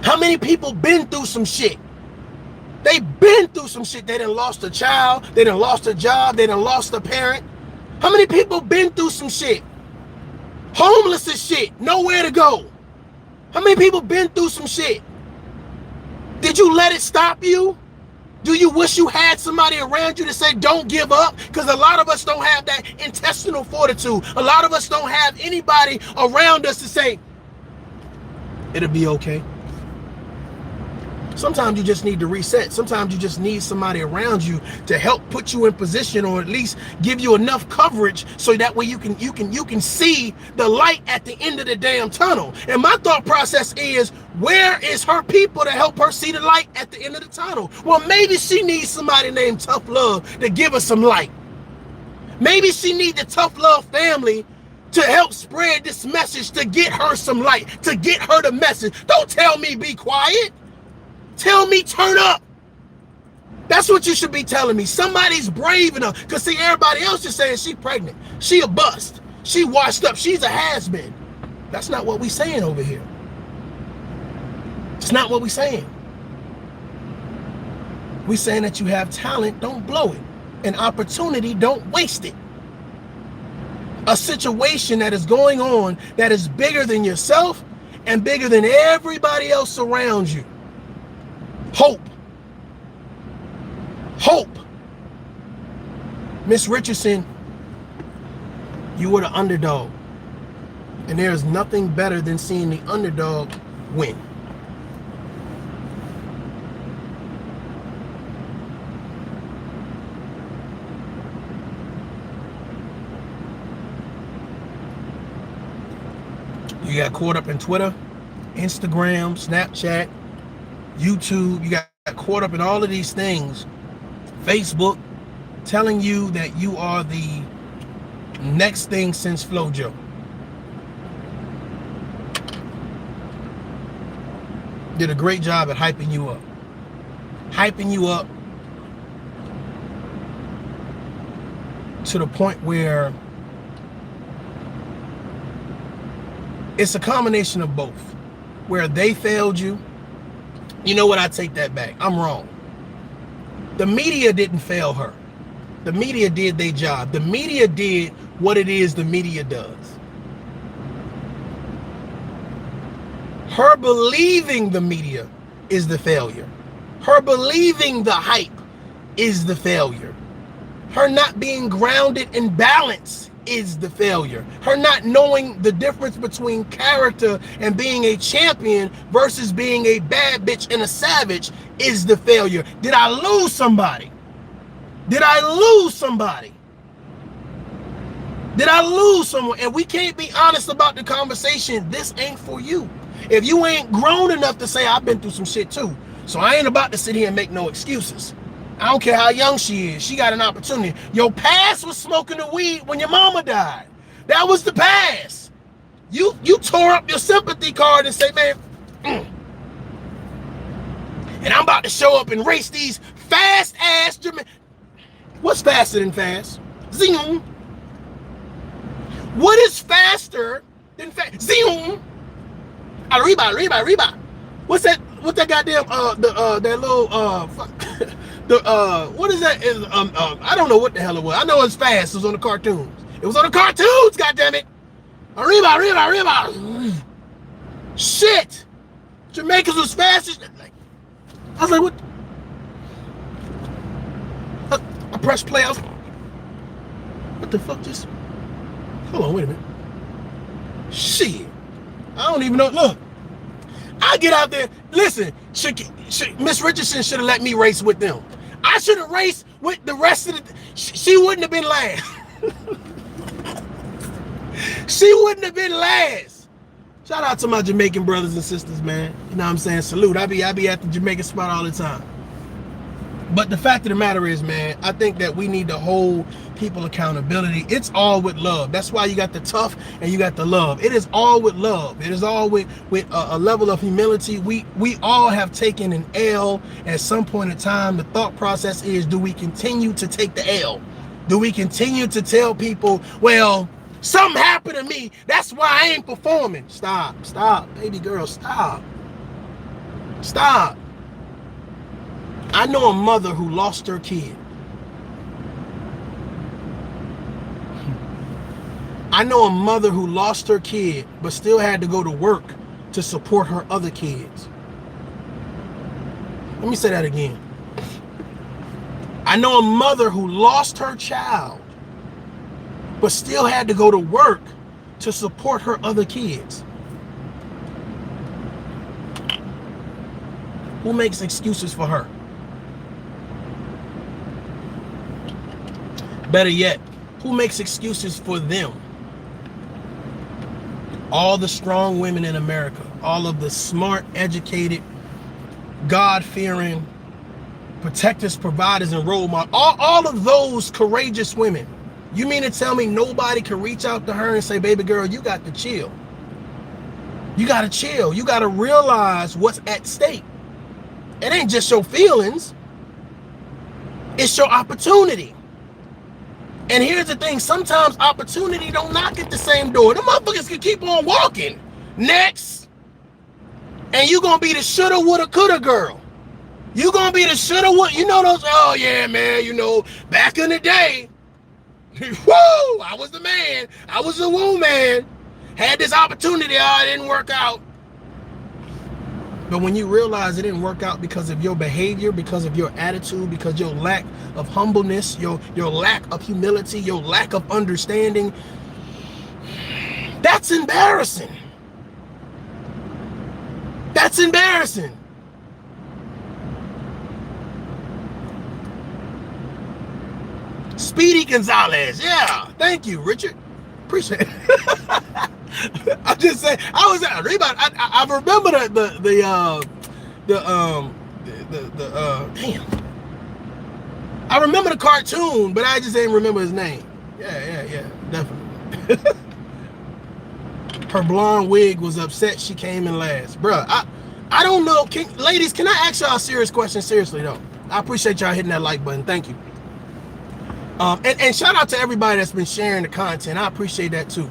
How many people been through some shit? They been through some shit. They done lost a child. They done lost a job. They done lost a parent. How many people been through some shit? Homeless as shit. Nowhere to go. How many people been through some shit? Did you let it stop you? Do you wish you had somebody around you to say, don't give up? Because a lot of us don't have that intestinal fortitude. A lot of us don't have anybody around us to say, it'll be okay. Sometimes you just need to reset. Sometimes you just need somebody around you to help put you in position, or at least give you enough coverage so that way you can see the light at the end of the damn tunnel. And my thought process is, where is her people to help her see the light at the end of the tunnel? Well, maybe she needs somebody named Tough Love to give her some light. Maybe she needs the Tough Love family to help spread this message, to get her some light, to get her the message. Don't tell me be quiet. Tell me turn up. That's what you should be telling me. Somebody's brave enough. Because see, everybody else is saying she pregnant. She a bust. She washed up. She's a has-been. That's not what we saying over here. It's not what we're saying. We're saying that you have talent, don't blow it. An opportunity, don't waste it. A situation that is going on that is bigger than yourself and bigger than everybody else around you. Hope. Hope. Miss Richardson, you were the underdog. And there is nothing better than seeing the underdog win. You got caught up in Twitter, Instagram, Snapchat, YouTube. You got caught up in all of these things. Facebook, telling you that you are the next thing since FloJo. Did a great job at hyping you up. Hyping you up to the point where it's a combination of both. Where they failed you. You know what? I take that back. I'm wrong. The media didn't fail her. The media did their job. The media did what it is the media does. Her believing the media is the failure. Her believing the hype is the failure. Her not being grounded in balance is the failure. Her not knowing the difference between character and being a champion versus being a bad bitch and a savage is the failure. Did I lose somebody? Did I lose somebody? Did I lose someone? And we can't be honest about the conversation. This ain't for you. If you ain't grown enough to say, I've been through some shit too. So I ain't about to sit here and make no excuses. I don't care how young she is. She got an opportunity. Your past was smoking the weed when your mama died. That was the past. You tore up your sympathy card and say, man, and I'm about to show up and race these fast ass Jamaican. What's faster than fast? Zoom. What is faster than fast? Zoom. Arriba. What's that? What that goddamn that little what is that? I don't know what the hell it was. I know it's fast. It was on the cartoons. It was on the cartoons. Goddamn it! Arriba. Shit! Jamaicans was fast as. I was like, what? I pressed play. I was. What the fuck? Just hold on. Wait a minute. Shit! I don't even know. Look, I get out there. Listen, Miss Richardson should have let me race with them. I should have raced with the rest of the. She wouldn't have been last. She wouldn't have been last. Shout out to my Jamaican brothers and sisters, man. You know what I'm saying? Salute. I be at the Jamaican spot all the time. But the fact of the matter is, man, I think that we need to hold people accountability. It's all with love. That's why you got the tough and you got the love. It is all with love. It is all with a level of humility. We all have taken an L at some point in time. The thought process is, do we continue to take the L? Do we continue to tell people, well, something happened to me, that's why I ain't performing? Stop, baby girl, stop. I know a mother who lost her kid. I know a mother who lost her kid, but still had to go to work to support her other kids. Let me say that again. I know a mother who lost her child, but still had to go to work to support her other kids. Who makes excuses for her? Better yet, who makes excuses for them? All the strong women in America, all of the smart, educated, God-fearing, protectors, providers, and role models, all of those courageous women. You mean to tell me nobody can reach out to her and say, baby girl, you got to chill. You got to chill. You got to realize what's at stake. It ain't just your feelings. It's your opportunity. And here's the thing, sometimes opportunity don't knock at the same door. The motherfuckers can keep on walking. Next. And you gonna be the shoulda, woulda, coulda girl. You gonna be the shoulda, woulda, you know those, oh yeah, man, you know, back in the day, woo, I was the man. I was the woo man. Had this opportunity, it didn't work out. But when you realize it didn't work out because of your behavior, because of your attitude, because your lack of humbleness, your lack of humility, your lack of understanding, that's embarrassing. That's embarrassing. Speedy Gonzalez, yeah, thank you, Richard. Appreciate it. I'm just saying, I remember damn. I remember the cartoon, but I just didn't remember his name. Yeah, definitely. Her blonde wig was upset she came in last. Bruh, I don't know. Ladies, can I ask y'all a serious question? Seriously, though. I appreciate y'all hitting that like button. Thank you. And shout out to everybody that's been sharing the content. I appreciate that, too.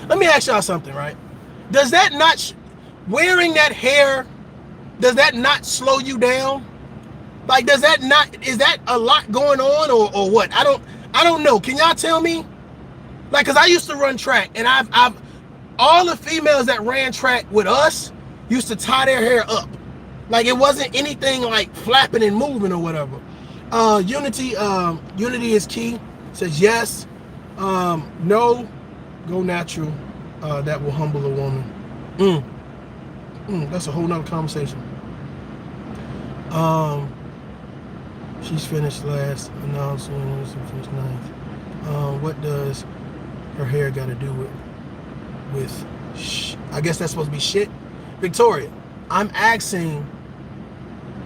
Let me ask y'all something, right? Does that not, wearing that hair, does that not slow you down? Like, does that not, is that a lot going on or what? I don't know. Can y'all tell me? Like, cause I used to run track, and I've all the females that ran track with us used to tie their hair up. Like, it wasn't anything like flapping and moving or whatever. Unity is key. Says yes. No, go natural. That will humble a woman. That's a whole nother conversation. She's finished last. Announcement finished ninth. What does her hair got to do with I guess that's supposed to be shit. Victoria, I'm asking,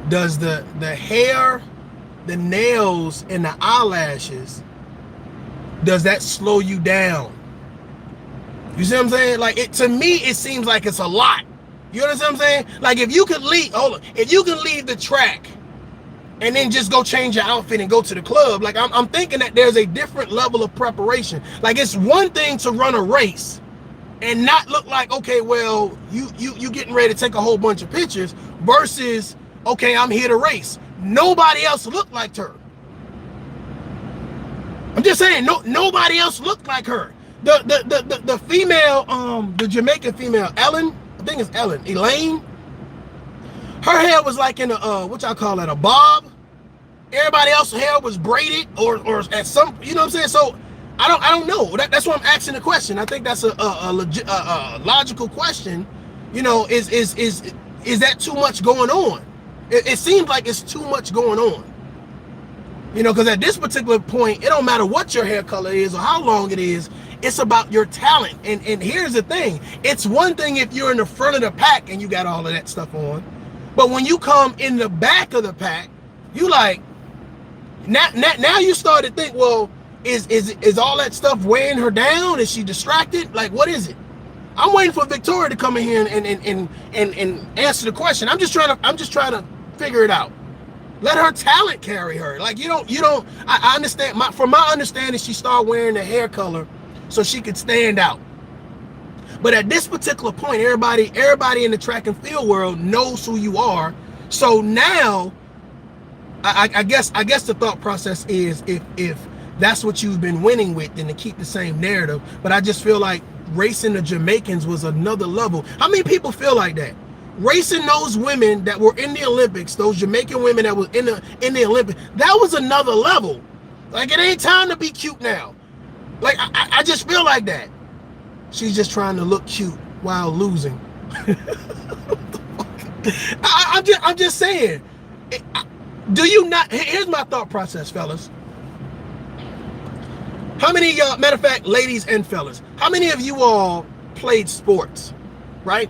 does the hair, the nails, and the eyelashes, does that slow you down? You see what I'm saying? Like, to me, it seems like it's a lot. You understand what I'm saying? Like, if you could leave the track and then just go change your outfit and go to the club, like, I'm thinking that there's a different level of preparation. Like, it's one thing to run a race and not look like, okay, well, you getting ready to take a whole bunch of pictures versus, okay, I'm here to race. Nobody else looked like her. I'm just saying, nobody else looked like her. The female, the Jamaican female, Ellen, I think it's Ellen, Elaine. Her hair was like in a what y'all call it, a bob. Everybody else's hair was braided or at some, you know what I'm saying? So I don't know. That's why I'm asking the question. I think that's a logical question. You know, is that too much going on? It seems like it's too much going on. You know, because at this particular point, it don't matter what your hair color is or how long it is. It's about your talent. And here's the thing. It's one thing if you're in the front of the pack and you got all of that stuff on. But when you come in the back of the pack, you like, now you start to think, well, is all that stuff weighing her down? Is she distracted? Like, what is it? I'm waiting for Victoria to come in here and answer the question. I'm just trying to figure it out. Let her talent carry her. Like, you don't. I understand. From my understanding, she started wearing the hair color so she could stand out. But at this particular point, everybody in the track and field world knows who you are. So now, I guess the thought process is if that's what you've been winning with, then to keep the same narrative. But I just feel like racing the Jamaicans was another level. How many people feel like that? Racing those women that were in the Olympics, those Jamaican women that was in the Olympics, that was another level. Like, it ain't time to be cute now. Like, I just feel like that. She's just trying to look cute while losing. I'm just saying. Do you not? Here's my thought process, fellas. How many of y'all, matter of fact, ladies and fellas, how many of you all played sports, right?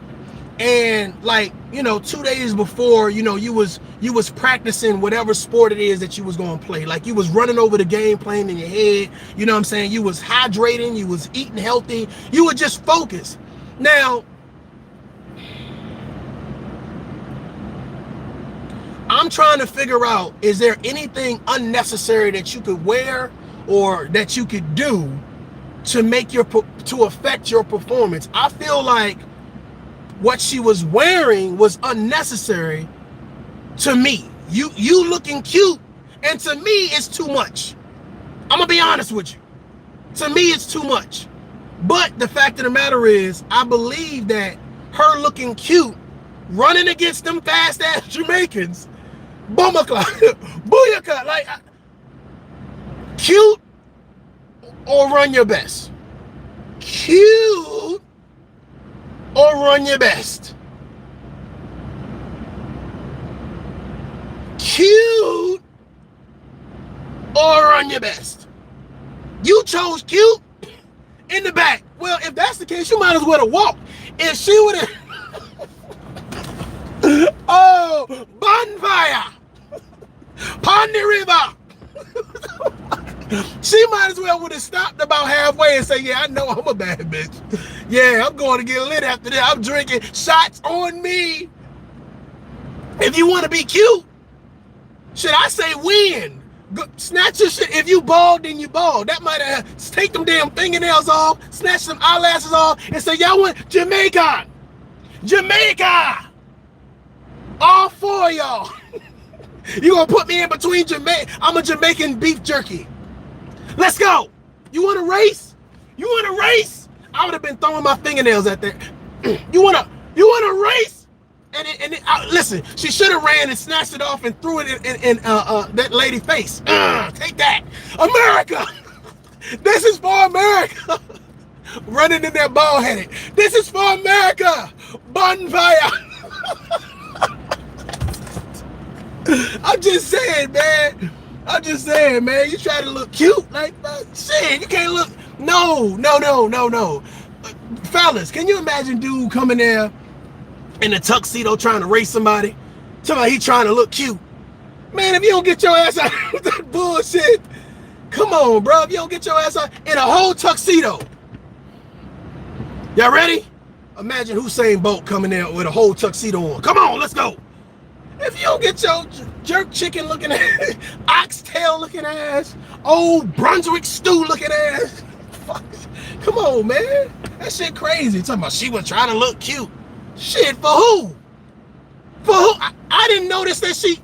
And like, 2 days before, you was practicing whatever sport it is that you was going to play. Like, you was running over the game plan in your head. You know what I'm saying? You was hydrating, you was eating healthy. You were just focused. Now, I'm trying to figure out, is there anything unnecessary that you could wear or that you could do to affect your performance? I feel like what she was wearing was unnecessary to me. You looking cute, and to me it's too much. I'm gonna be honest with you. To me it's too much. But the fact of the matter is, I believe that her looking cute, running against them fast ass Jamaicans, booyaka, like cute or run your best. Cute or run your best. Cute or run your best. You chose cute in the back. Well, if that's the case, you might as well have walked. If she would have oh, bonfire, Pond the river. She might as well would have stopped about halfway and say, yeah, I know I'm a bad bitch. Yeah, I'm going to get lit after this. I'm drinking shots on me. If you want to be cute, should I say win? Go, snatch your shit. If you bald, then you bald. That might have take them damn fingernails off, snatch some eyelashes off, and say, y'all want Jamaica. Jamaica. All four of y'all. You gonna put me in between Jamaica? I'm a Jamaican beef jerky. Let's go. You want to race? You want to race? I would have been throwing my fingernails at that. You want to race? And listen, she should have ran and snatched it off and threw it in that lady's face. Take that, America. This is for America. Running in there bald headed. This is for America. Bonfire. I'm just saying, man. I'm just saying, man. You try to look cute, like shit. You can't look. No. Fellas, can you imagine dude coming there in a tuxedo trying to race somebody? Somebody he trying to look cute. Man, if you don't get your ass out of that bullshit, come on, bro. If you don't get your ass out in a whole tuxedo. Y'all ready? Imagine Usain Bolt coming there with a whole tuxedo on. Come on, let's go. If you don't get your jerk chicken looking ass, oxtail looking ass, old Brunswick stew looking ass, fuck. Come on, man. That shit crazy. Talking about she was trying to look cute. Shit, for who? For who? I didn't notice that she...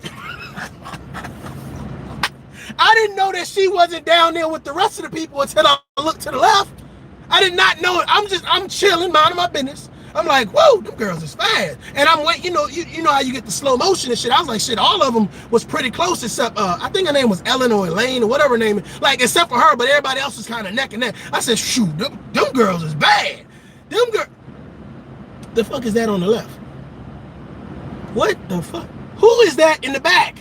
I didn't know that she wasn't down there with the rest of the people until I looked to the left. I did not know it. I'm chilling, minding my business. I'm like, whoa, them girls is fast. And I'm waiting, you know how you get the slow motion and shit. I was like, shit, all of them was pretty close except, I think her name was Ellen or Elaine or whatever her name is. Like, except for her, but everybody else was kind of neck and neck. I said, shoot, them girls is bad. Them girls. The fuck is that on the left? What the fuck? Who is that in the back?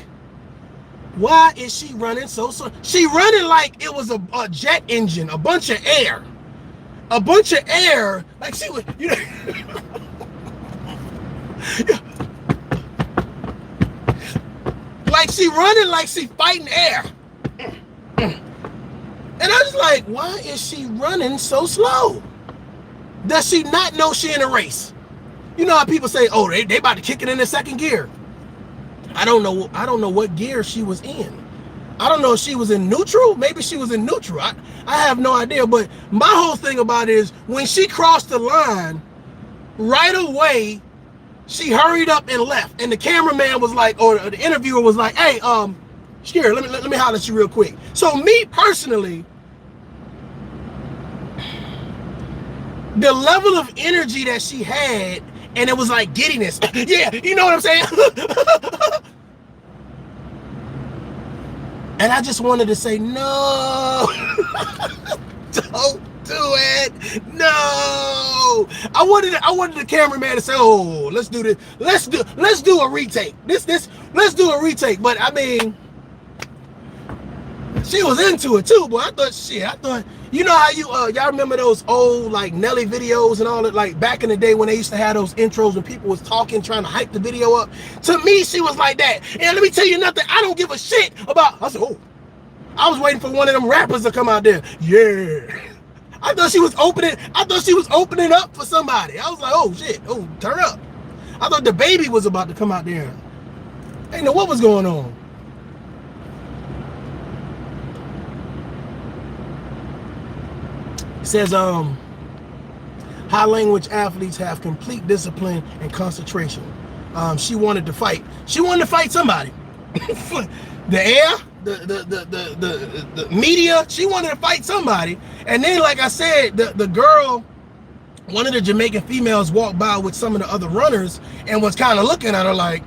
Why is she running so slow? She running like it was a jet engine, a bunch of air. A bunch of air, like she was, you know. Like she running like she fighting air. And I was like, why is she running so slow? Does she not know she in a race? You know how people say, oh, they about to kick it in the second gear. I don't know what gear she was in. I don't know if she was in neutral. Maybe she was in neutral. I have no idea. But my whole thing about it is when she crossed the line, right away, she hurried up and left. And the cameraman was like, or the interviewer was like, hey, Sha'Carri, let me holler at you real quick. So me personally, the level of energy that she had, and it was like giddiness. Yeah, you know what I'm saying? And I just wanted to say, no, don't do it. No. I wanted the cameraman to say, oh, let's do this. Let's do a retake. Let's do a retake. But I mean, she was into it too, boy. I thought, you know how y'all remember those old like Nelly videos and all that, like back in the day when they used to have those intros when people was talking, trying to hype the video up. To me, she was like that. And let me tell you nothing, I don't give a shit about, I said, oh, I was waiting for one of them rappers to come out there. Yeah. I thought she was opening up for somebody. I was like, oh shit, oh, turn up. I thought the baby was about to come out there. I didn't know what was going on. It says, High language athletes have complete discipline and concentration. She wanted to fight. She wanted to fight somebody. The air, the media. She wanted to fight somebody. And then, like I said, the girl, one of the Jamaican females, walked by with some of the other runners and was kind of looking at her like,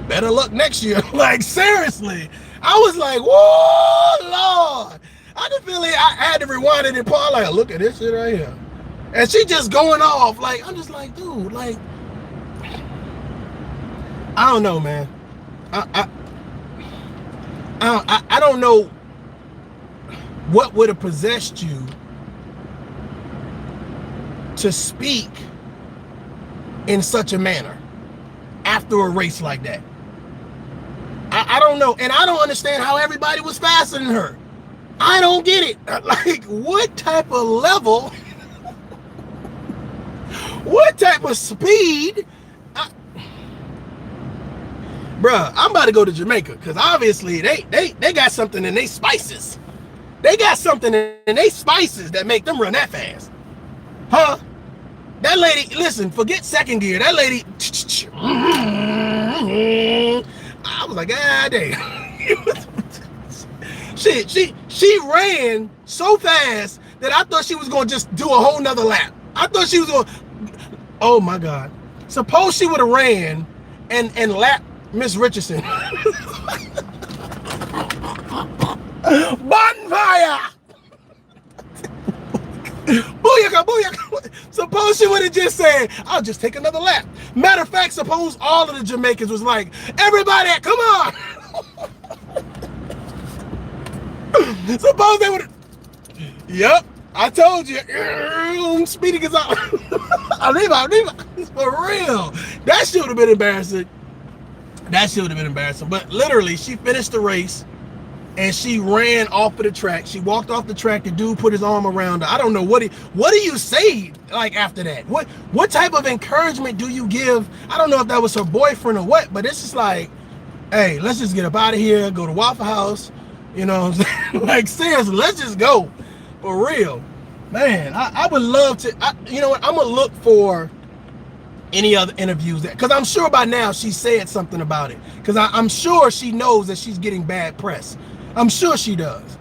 better luck next year. Like, seriously. I was like, whoa, Lord. I just feel like I had to rewind it and pause, like, look at this shit right here. And she just going off. Like, I'm just like, dude, like, I don't know, man. I don't know what would have possessed you to speak in such a manner after a race like that. I don't know. And I don't understand how everybody was faster than her. I don't get it. Like, what type of level, what type of speed? Bruh, I'm about to go to Jamaica because obviously they got something in their spices. They got something in their spices that make them run that fast. Huh? That lady, listen, forget second gear. That lady, I was like, God damn. She ran so fast that I thought she was going to just do a whole nother lap. I thought she was going to, oh my God. Suppose she would have ran and lapped Miss Richardson. Bonfire! Booyaka, booyaka. Suppose she would have just said, I'll just take another lap. Matter of fact, suppose all of the Jamaicans was like, everybody, come on. Suppose they would have, yep, I told you, speeding is out. I'll leave out. For real. That shit would have been embarrassing. But literally, she finished the race and she ran off of the track. She walked off the track. The dude put his arm around her. I don't know what do you say like after that? What type of encouragement do you give? I don't know if that was her boyfriend or what, but it's just like, hey, let's just get up out of here, go to Waffle House. You know what I'm saying? Like, seriously, let's just go. For real. Man, I would love to, you know what? I'm going to look for any other interviews that, because I'm sure by now she said something about it. Because I'm sure she knows that she's getting bad press. I'm sure she does.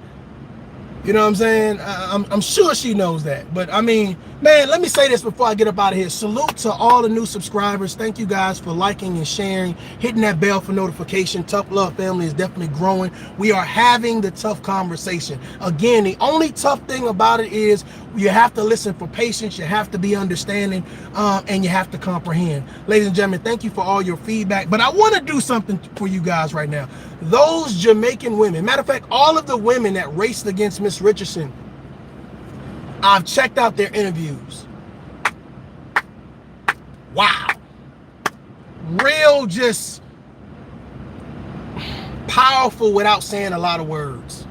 You know what I'm saying? I'm sure she knows that. But I mean, man, let me say this before I get up out of here. Salute to all the new subscribers. Thank you guys for liking and sharing, hitting that bell for notification. Tough Love family is definitely growing. We are having the tough conversation. Again, the only tough thing about it is you have to listen for patience, you have to be understanding, and you have to comprehend. Ladies and gentlemen, thank you for all your feedback. But I want to do something for you guys right now. Those Jamaican women, matter of fact, all of the women that raced against Miss Richardson, I've checked out their interviews. Wow. Real, just powerful without saying a lot of words.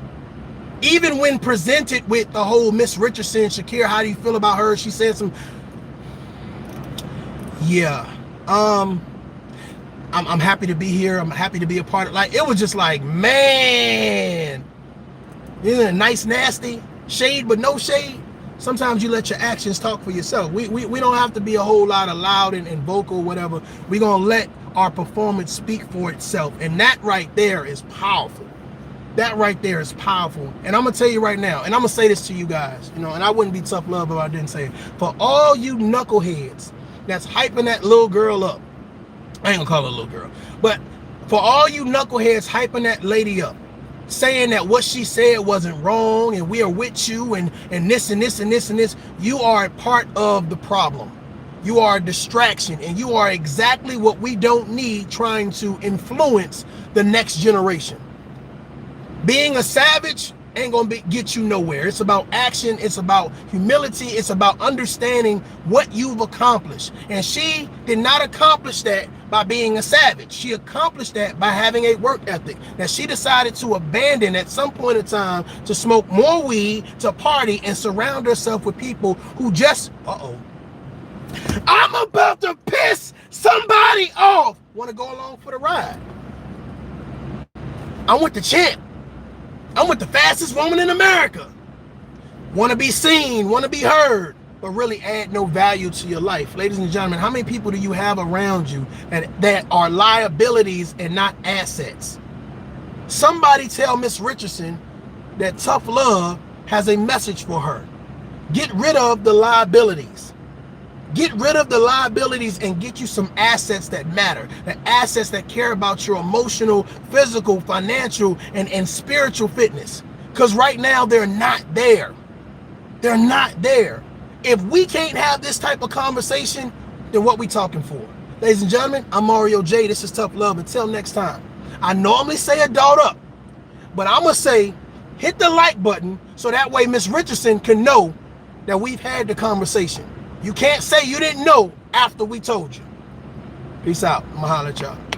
Even when presented with the whole Miss Richardson, Sha'Carri, how do you feel about her? She said some, yeah. I'm happy to be here. I'm happy to be a part of, like, it was just like, man, isn't it nice, nasty, shade, but no shade. Sometimes you let your actions talk for yourself. We don't have to be a whole lot of loud and vocal, whatever. We're going to let our performance speak for itself. And that right there is powerful. That right there is powerful. And I'm going to tell you right now, and I'm going to say this to you guys, you know, and I wouldn't be tough love if I didn't say it. For all you knuckleheads that's hyping that little girl up, I ain't gonna call her a little girl, but for all you knuckleheads hyping that lady up, saying that what she said wasn't wrong and we are with you and this and this and this and this, you are a part of the problem. You are a distraction, and you are exactly what we don't need trying to influence the next generation. Being a savage ain't gonna get you nowhere. It's about action, it's about humility, it's about understanding what you've accomplished. And she did not accomplish that by being a savage. She accomplished that by having a work ethic that she decided to abandon at some point in time to smoke more weed, to party, and surround herself with people who just, I'm about to piss somebody off. Want to go along for the ride? I'm with the champ. I'm with the fastest woman in America. Want to be seen, want to be heard. but really add no value to your life. Ladies and gentlemen, how many people do you have around you that are liabilities and not assets? Somebody tell Miss Richardson that tough love has a message for her. Get rid of the liabilities. Get rid of the liabilities and get you some assets that matter. The assets that care about your emotional, physical, financial, and spiritual fitness. Because right now they're not there. They're not there. If we can't have this type of conversation, then what we talking for? Ladies and gentlemen, I'm Mario J. This is Tough Love. Until next time. I normally say adult up, but I'm going to say hit the like button so that way Miss Richardson can know that we've had the conversation. You can't say you didn't know after we told you. Peace out. I'm going to holler at y'all.